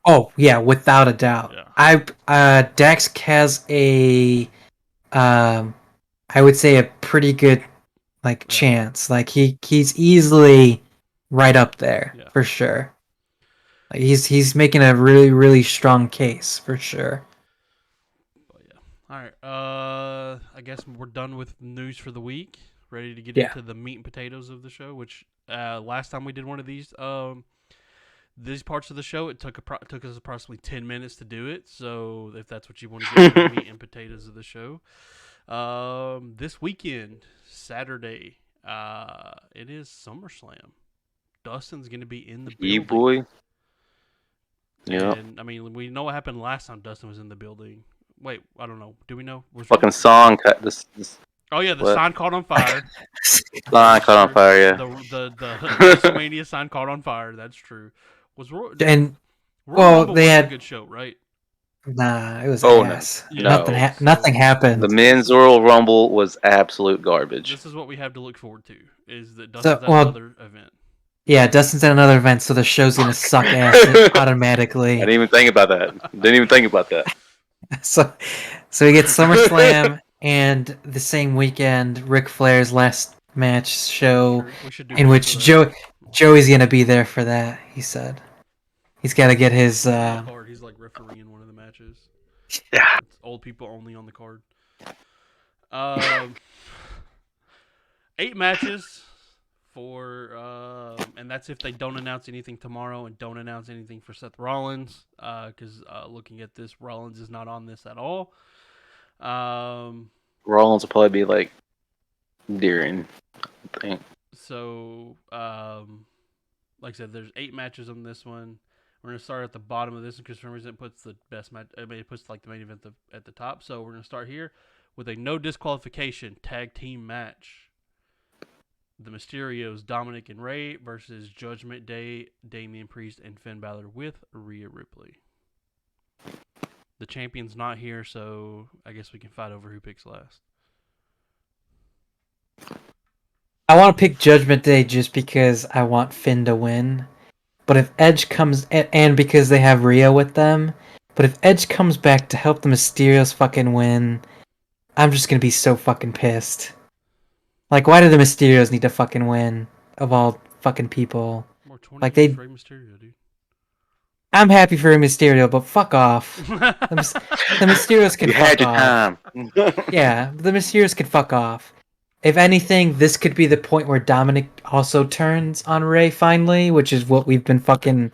Oh yeah, without a doubt. Yeah. Dax has a, I would say a pretty good chance. Like he's easily right up there for sure. Like he's making a really really strong case for sure. But yeah. All right. I guess we're done with news for the week. Ready to get into the meat and potatoes of the show. Which last time we did one of these parts of the show, it took us approximately 10 minutes to do it. So if that's what you want to get to the meat and potatoes of the show, this weekend, Saturday, it is SummerSlam. Dustin's going to be in the building. boy. Yeah. And I mean, we know what happened last time Dustin was in the building. Wait, I don't know. Do we know? Fucking song cut this. Oh yeah, the sign caught on fire. Sign caught on fire. Yeah. The WrestleMania sign caught on fire. That's true. Royal Rumble they had a good show, right? Nah, it was ass. No. Nothing happened. The men's Royal Rumble was absolute garbage. This is what we have to look forward to: is that Dustin's at another event. Yeah, Dustin's at another event, so the show's gonna suck ass automatically. I didn't even think about that. So we get SummerSlam and the same weekend Ric Flair's last match show, in which Joey's gonna be there for that. He said he's got to get his. He's like refereeing one of the matches. Yeah, it's old people only on the card. 8 matches for, and that's if they don't announce anything tomorrow and don't announce anything for Seth Rollins. Because looking at this, Rollins is not on this at all. Rollins will probably be like during, I think. So, like I said, there's 8 matches on this one. We're gonna start at the bottom of this because for some reason it puts the best match. I mean, it puts like the main event at the top. So we're gonna start here with a no disqualification tag team match. The Mysterios, Dominic and Ray versus Judgment Day, Damian Priest and Finn Balor with Rhea Ripley. The champion's not here, so I guess we can fight over who picks last. I want to pick Judgment Day just because I want Finn to win. But if Edge comes, and because they have Rhea with them, but if Edge comes back to help the Mysterios fucking win, I'm just gonna be so fucking pissed. Like, why do the Mysterios need to fucking win, of all fucking people? Like, they... Rey Mysterio, dude. I'm happy for Rey Mysterio, but fuck off. The Mysterios can fuck off. Yeah, the Mysterios can fuck off. If anything, this could be the point where Dominic also turns on Ray finally, which is what we've been fucking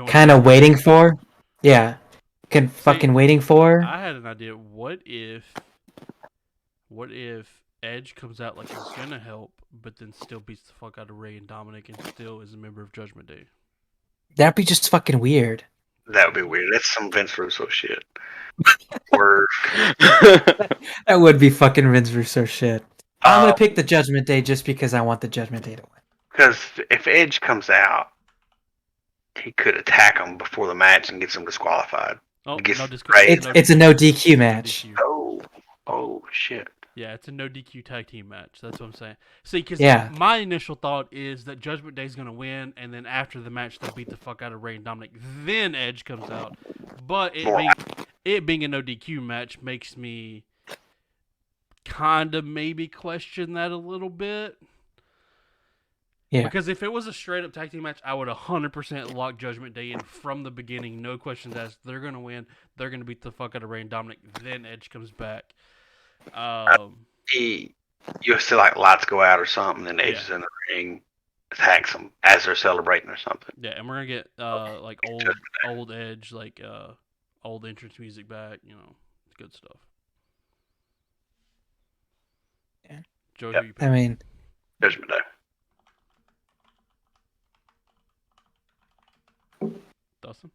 kind of waiting for. Yeah. Waiting for. I had an idea. What if Edge comes out like he's gonna help, but then still beats the fuck out of Ray and Dominic and still is a member of Judgment Day? That'd be just fucking weird. That would be weird. That's some Vince Russo shit. Word. That would be fucking Vince Russo shit. I'm gonna Um, pick the Judgment Day just because I want the Judgment Day to win. Because if Edge comes out, he could attack him before the match and gets him disqualified. Oh, Gets no raised. It's a no DQ match. DQ. Oh shit. Yeah, it's a no DQ tag team match. That's what I'm saying. See, because Yeah. my initial thought is that Judgment Day's going to win, and then after the match, they'll beat the fuck out of Rey and Dominic. Then Edge comes out. But it being a no DQ match makes me kind of maybe question that a little bit. Yeah. Because if it was a straight up tag team match, I would 100% lock Judgment Day in from the beginning. No questions asked. They're going to win. They're going to beat the fuck out of Rey and Dominic. Then Edge comes back. You'll see like lights go out or something, and Edge is in the ring, attacks them as they're celebrating or something. Yeah, and we're gonna get like old Edge, like old entrance music back. You know, good stuff. Yeah. Joe, Yep. who you I mean, Judgment Day. Dustin?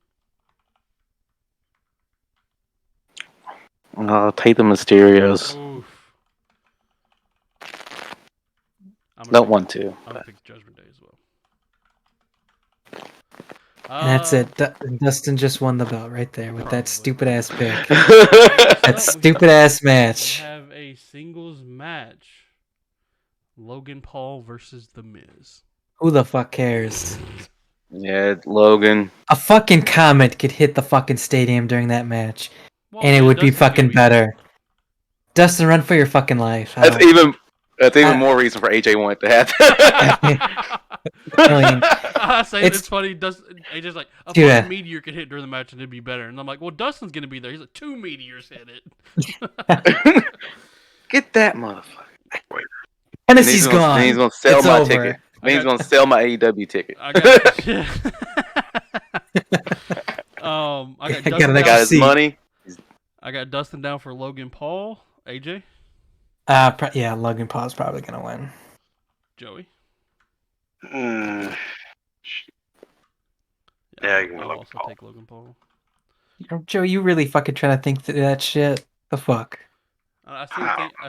I'll take the Mysterios. Oof. Don't want to. I'm gonna pick Judgment Day as well. and that's it. Dustin just won the belt right there with Probably. that stupid ass pick. That That stupid ass match. We have a singles match. Logan Paul versus The Miz. Who the fuck cares? Yeah, Logan. A fucking comet could hit the fucking stadium during that match, Well, and it yeah, would be Dustin's fucking gonna be- better. Dustin, run for your fucking life. I That's even more reason for AJ want it to happen. I mean, I say it's- it's funny. AJ's like a Yeah. fucking meteor could hit during the match and it'd be better. And I'm like, well, Dustin's gonna be there. He's like, 2 meteors hit it. Get that motherfucker. Tennessee's gone. Then he's gonna sell It's my over. ticket. Then he's gonna sell my AEW ticket. I got. I got I Dustin gotta down. Got his See. money. I got Dustin down for Logan Paul. AJ, Yeah, Logan Paul's probably gonna win. Joey. Mm, Yeah, you can I'll Logan also Paul. take Logan Paul. Joe, you really fucking trying to think that shit? The fuck? I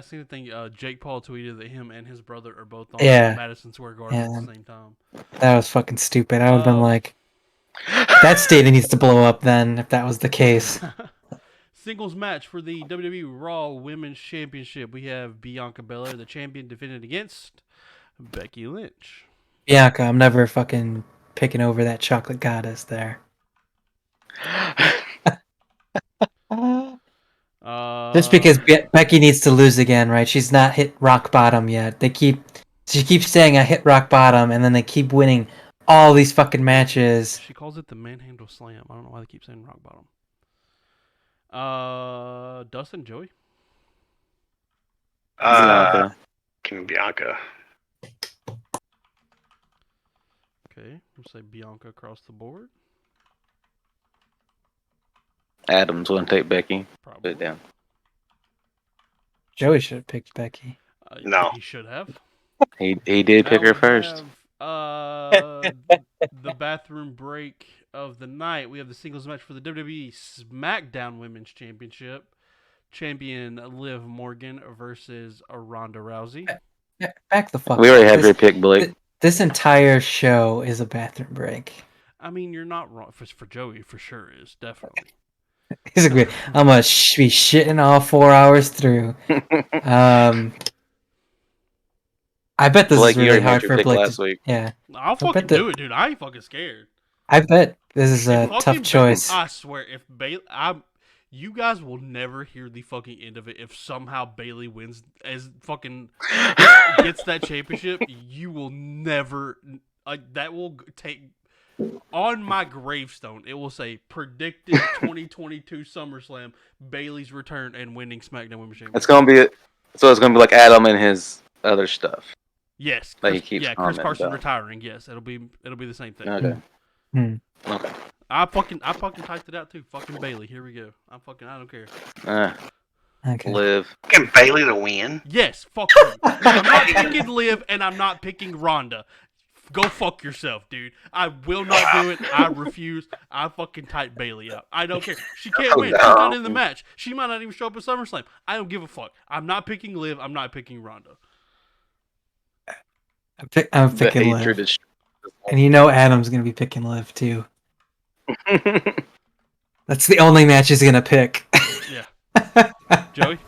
seen the thing. Jake Paul tweeted that him and his brother are both on Yeah. Madison Square Garden at Yeah. the same time. That was fucking stupid. I would have been Oh. like, that stadium needs to blow up then, if that was the case. Singles match for the WWE Raw Women's Championship. We have Bianca Belair, the champion, defended against Becky Lynch. Bianca, I'm never fucking picking over that chocolate goddess there. Just because Becky needs to lose again, right? She's not hit rock bottom yet. She keeps saying I hit rock bottom, and then they keep winning all these fucking matches. She calls it the manhandle slam. I don't know why they keep saying rock bottom. Dustin, Joey. Bianca. Give me Bianca. Okay, we'll say Bianca across the board. Adam's gonna take Becky. Put Probably. it down. Joey should have picked Becky. No. He should have. He did pick Now her we first. have, the bathroom break of the night. We have the singles match for the WWE SmackDown Women's Championship. Champion Liv Morgan versus Ronda Rousey. Back the fuck We already up. have your pick, Blake. This entire show is a bathroom break. I mean, you're not wrong. For Joey, for sure is. Definitely. He's like, I'm gonna be shitting all 4 hours through. I bet this Blake, is you really already made hard your for pick Blake. last week. Yeah, I'll bet fucking that- do it, dude. I ain't fucking scared. I bet this is a Fucking tough choice. I swear, if Bailey, you guys will never hear the fucking end of it. If somehow Bailey wins, as fucking gets that championship, you will never. That will take on my gravestone. It will say predicted 2022 SummerSlam Bailey's return and winning SmackDown Women's Championship. It's gonna be so. It's gonna be like Adam and his other stuff. Yes, Like he Chris, keeps Chris commenting Carson about. retiring. Yes, it'll be the same thing. Okay. Hmm. Okay. I fucking typed it out too. Fucking Bailey. Here we go. I don't care. Okay. Live. Picking Bailey to win. Yes, fuck you. I'm not picking Liv and I'm not picking Ronda. Go fuck yourself, dude. I will not do it. I refuse. I fucking type Bailey out. I don't care. She can't win. She's not in the match. She might not even show up at SummerSlam. I don't give a fuck. I'm not picking Liv. I'm not picking Ronda. I'm picking Liv. And you know Adam's going to be picking Liv, too. That's the only match he's going to pick. Yeah. Joey?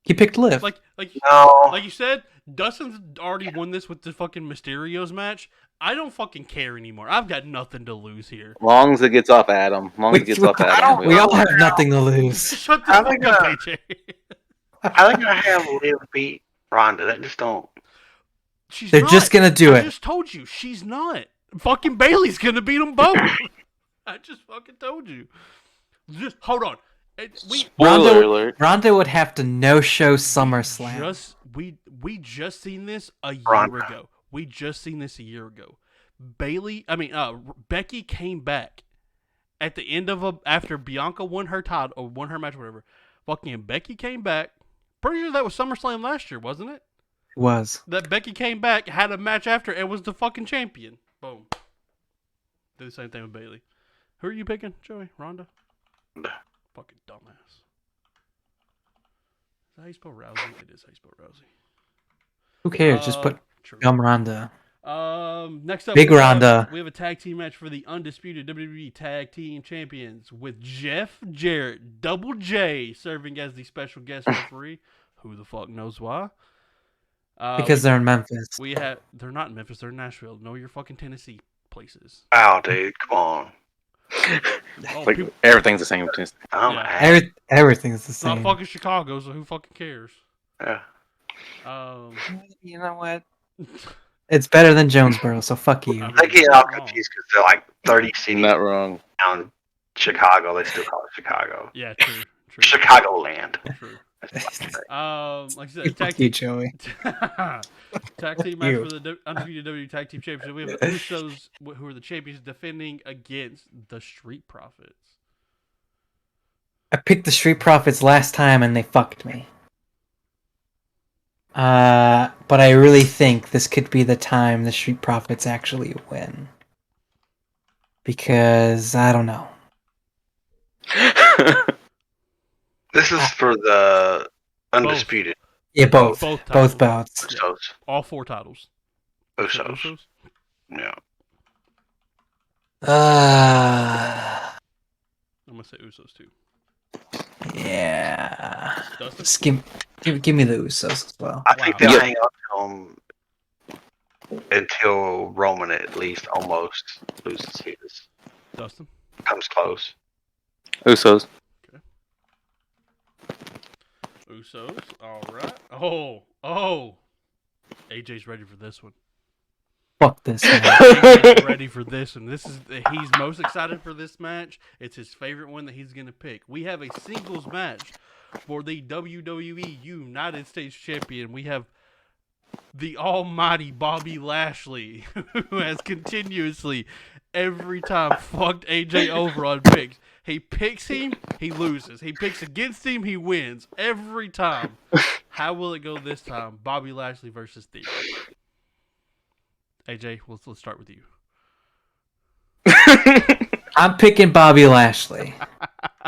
He picked Liv. Like you said, Dustin's already won this with the fucking Mysterios match. I don't fucking care anymore. I've got nothing to lose here. Long as it gets off Adam. We all have nothing to lose. Shut the fuck up, AJ. I think I have Liv beat Ronda. That just don't. They're just gonna do it. I just told you, she's not. Fucking Bailey's gonna beat them both. I just fucking told you. Just hold on. Spoiler alert. Ronda would have to no-show SummerSlam. We just seen this a year Ronda. ago. We just seen this a year ago. Becky came back at the end of after Bianca won her title or won her match, or whatever. Fucking Becky came back. Pretty sure that was SummerSlam last year, wasn't it? It was. That Becky came back, had a match after, and was the fucking champion. Boom. Do the same thing with Bailey. Who are you picking, Joey? Ronda? Fucking dumbass. Is that how you spell Rousey? It is how you spell Rousey. Who cares? Just put True. Dumb Ronda. Next up, Big Ronda. We have a tag team match for the undisputed WWE Tag Team Champions with Jeff Jarrett, Double J, serving as the special guest referee. Who the fuck knows why? Because they're in Memphis. They're not in Memphis. They're in Nashville. Know your fucking Tennessee places. Wow, dude, come on. Everything's the same. Everything's the It's not same. fucking Chicago, so who fucking cares? Yeah. You know what? It's better than Jonesboro, so fuck you. They get all confused because they're like 30 cities Not wrong. down Chicago. They still call it Chicago. Yeah, true. Chicagoland. True. Like I said, Fuck you, Joey. tag team match for the undisputed WWE Tag Team Championship. We have the Usos, who are the champions, defending against the Street Profits. I picked the Street Profits last time and they fucked me. But I really think this could be the time the Street Profits actually win. Because, I don't know. This is for the undisputed. Yeah, both. Both bouts. Usos. All 4 titles. Usos. Yeah. I'm going to say Usos too. Yeah. Dustin? Just give me the Usos as well. I think they'll hang on to him until Roman at least almost loses his. Dustin? Comes close. Usos. Usos. All right. Oh. AJ's ready for this one. Fuck this. AJ's ready for this one. He's most excited for this match. It's his favorite one that he's going to pick. We have a singles match for the WWE United States Champion. We have the almighty Bobby Lashley, who has continuously, every time, fucked AJ over on picks. He picks him, he loses. He picks against him, he wins. Every time. How will it go this time? Bobby Lashley versus Steve. AJ, let's start with you. I'm picking Bobby Lashley.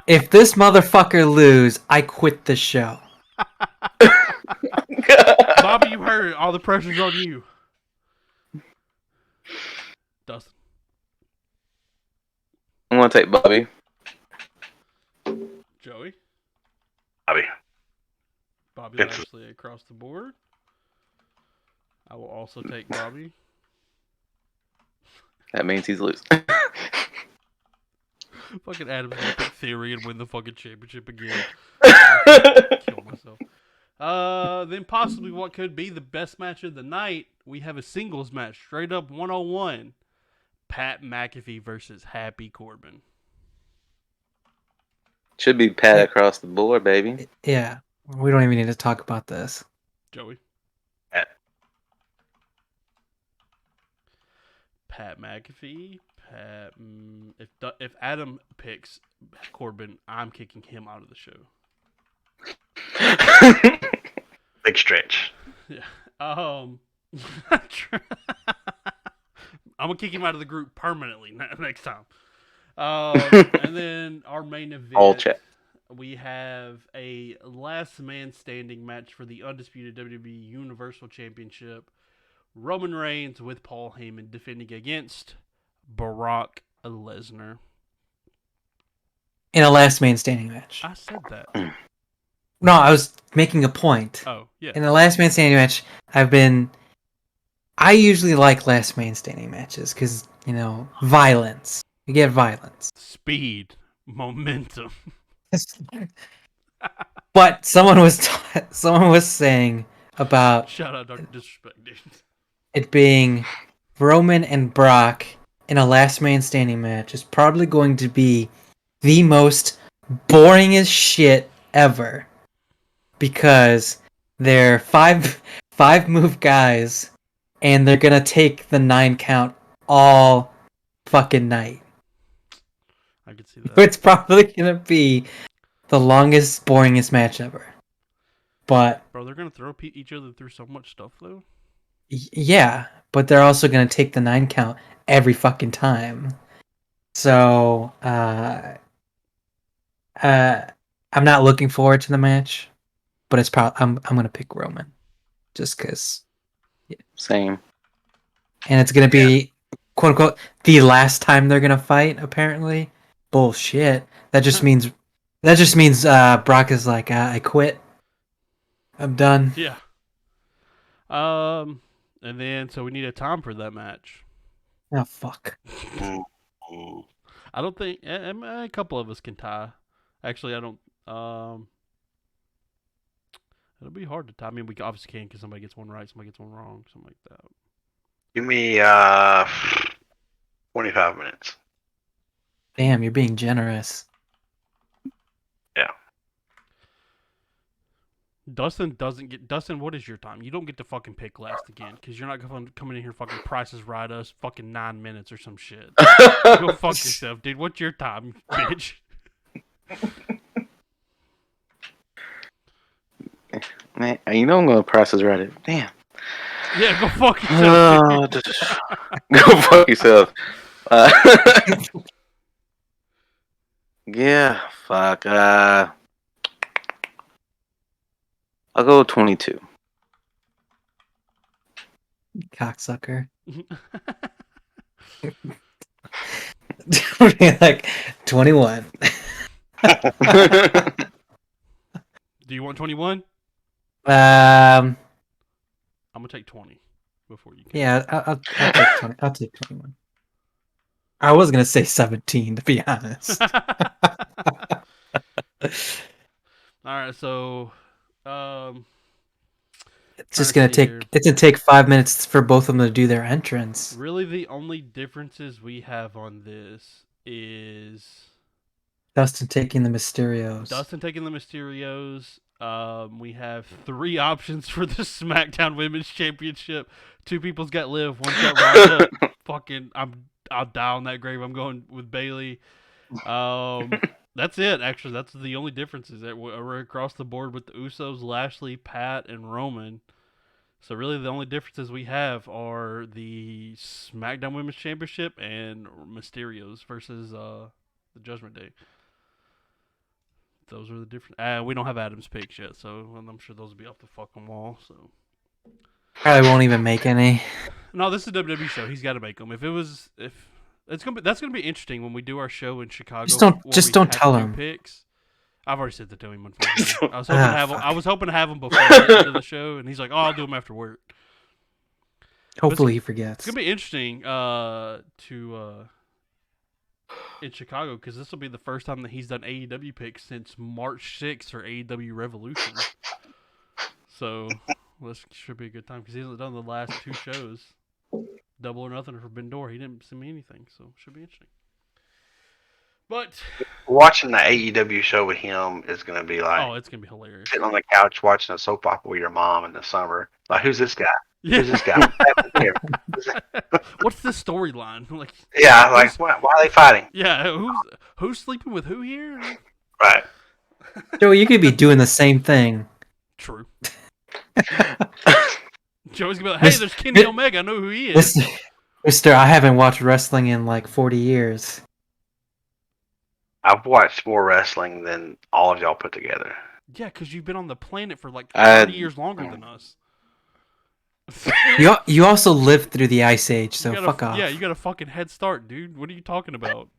If this motherfucker lose, I quit the show. Bobby, you heard it. All the pressure's on you. Dustin. I'm going to take Bobby. Joey. Bobby. Lashley across the board. I will also take Bobby. That means he's losing. Fucking Adam's gonna pick Theory and win the fucking championship again. Kill myself. Then possibly what could be the best match of the night. We have a singles match, straight up 101. Pat McAfee versus Happy Corbin. Should be Pat across the board, baby. Yeah, we don't even need to talk about this. Joey. Pat McAfee. If Adam picks Corbin, I'm kicking him out of the show. Big stretch. Yeah. I'm gonna kick him out of the group permanently next time. And then our main event, All chat. we have a last man standing match for the undisputed WWE Universal Championship. Roman Reigns with Paul Heyman defending against Brock Lesnar. In a last man standing match. I said that. No, I was making a point. Oh, yeah. In a last man standing match, I usually like last man standing matches because, violence. You get violence. Speed. Momentum. But someone was saying about Shout out Dr. Disrespect, dude. it being Roman and Brock in a last man standing match is probably going to be the most boring as shit ever. Because they're five move guys and they're gonna take the 9 count all fucking night. I could see that. It's probably gonna be the longest, boringest match ever. But Bro, they're gonna throw each other through so much stuff, though. yeah, but they're also gonna take the 9 count every fucking time. So I'm not looking forward to the match, but it's probably I'm gonna pick Roman, just because. Same. And it's gonna be quote unquote the last time they're gonna fight. Apparently, bullshit. That just means Brock is like, I quit. I'm done. Yeah. And then so we need a time for that match. Oh fuck. I don't think a couple of us can tie. Actually, I don't. It'll be hard to tie. I mean, we obviously can because somebody gets one right, somebody gets one wrong, something like that. Give me 25 minutes. Damn, you're being generous. Yeah. Dustin, what is your time? You don't get to fucking pick last again because you're not coming in here fucking prices right us fucking 9 minutes or some shit. Go fuck yourself, dude. What's your time, bitch? Man, I'm gonna prices right it. Damn. Yeah, go fuck yourself. Go fuck yourself. Yeah, fuck. I'll go 22. Cocksucker. Like 21. Do you want 21? Um. I'm gonna take 20 before you. Yeah, I'll take 20. I'll take 21. I was gonna say 17 to be honest. All right, so It's gonna take 5 minutes for both of them to do their entrance. Really, the only differences we have on this is Dustin taking the Mysterios. We have 3 options for the SmackDown Women's Championship. 2 people's got Liv, one's got Ronda. Fucking, I'll die on that grave. I'm going with Bailey. That's it. Actually, that's the only differences that we're across the board with the Usos, Lashley, Pat, and Roman. So really, the only differences we have are the SmackDown Women's Championship and Mysterios versus the Judgment Day. Those are the different. We don't have Adam's picks yet, so I'm sure those will be off the fucking wall. So Probably won't even make any. no, this is a WWE show. He's got to make them. That's gonna be interesting when we do our show in Chicago. Just don't tell him. Picks. I've already said that to him. Unfortunately, I was hoping to have him before the end of the show, and he's like, "Oh, I'll do them after work." Hopefully he forgets. It's gonna be interesting in Chicago because this will be the first time that he's done AEW picks since March 6th or AEW Revolution. So this should be a good time because he hasn't done the last 2 shows, Double or Nothing or Forbidden Door. He didn't send me anything, so it should be interesting. But watching the AEW show with him is going to be like, oh, it's going to be hilarious. Sitting on the couch watching a soap opera with your mom in the summer. Like, who's this guy? Yeah. Who's this guy? What's happening here? What's the storyline? Like, yeah, like why are they fighting? Yeah, who's sleeping with who here? Right. Joey, you could be doing the same thing. True. Joey's gonna be like, hey, there's Kenny Omega. I know who he is. Mister, I haven't watched wrestling in like 40 years. I've watched more wrestling than all of y'all put together. Yeah, because you've been on the planet for like 30 years longer than us. You also lived through the Ice Age, so fuck off. Yeah, you got a fucking head start, dude. What are you talking about?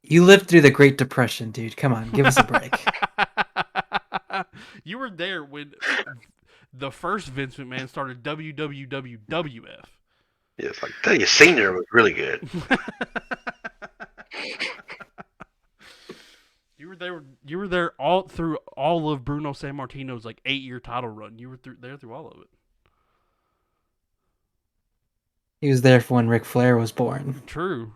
You lived through the Great Depression, dude. Come on, give us a break. You were there when the first Vince McMahon started WWF. Yeah, it's like, I tell you, Senior was really good. You were there all through all of Bruno Sammartino's like 8-year title run. You were there through all of it. He was there for when Ric Flair was born. True.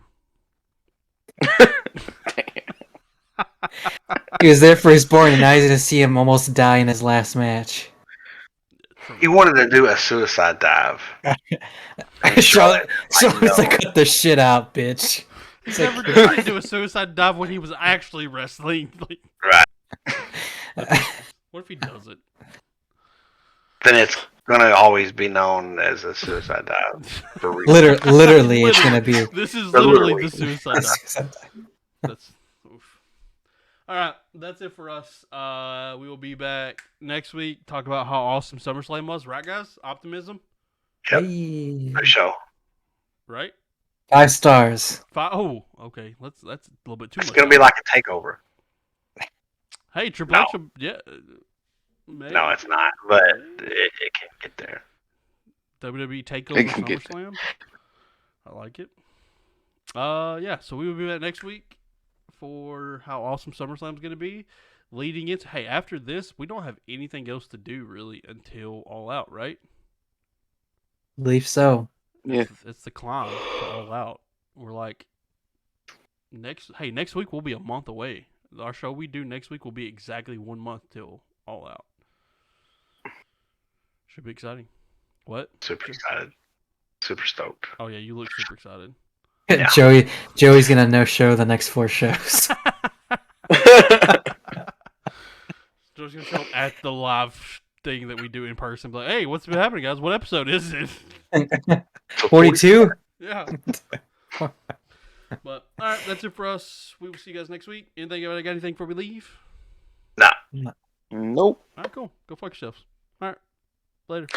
He was there for his born, and now he's gonna see him almost die in his last match. He wanted to do a suicide dive. Charlotte's like, cut the shit out, bitch. He's never tried to do a suicide dive when he was actually wrestling. Like, Right. What if he does it? Then it's gonna always be known as a suicide dive. For real. Literally, it's gonna be. This is literally the suicide dive. That's oof. All right, that's it for us. We will be back next week. Talk about how awesome SummerSlam was, right, guys? Optimism. Yep. Hey. For sure. Right. 5 stars. Oh, okay. That's a little bit too much. It's gonna be like a takeover. Hey, Triple H. Yeah. Maybe. No, it's not. But it can get there. WWE Takeover SummerSlam. I like it. Yeah. So we will be back next week for how awesome SummerSlam is going to be. Leading into after this, we don't have anything else to do really until All Out, right? Believe so. Yeah. It's the climb to All Out. We're like next week we'll be a month away. Our show we do next week will be exactly 1 month till All Out. Should be exciting. What? Super excited. Super stoked. Oh yeah, you look super excited. Yeah. Joey's gonna no show the next 4 shows. Joey's gonna show up at the live thing that we do in person. Be like, hey, what's been happening, guys? What episode is it? 42? Yeah. But all right, that's it for us. We will see you guys next week. Got anything before we leave? Nah. Nope. All right, cool. Go fuck yourselves. All right, later.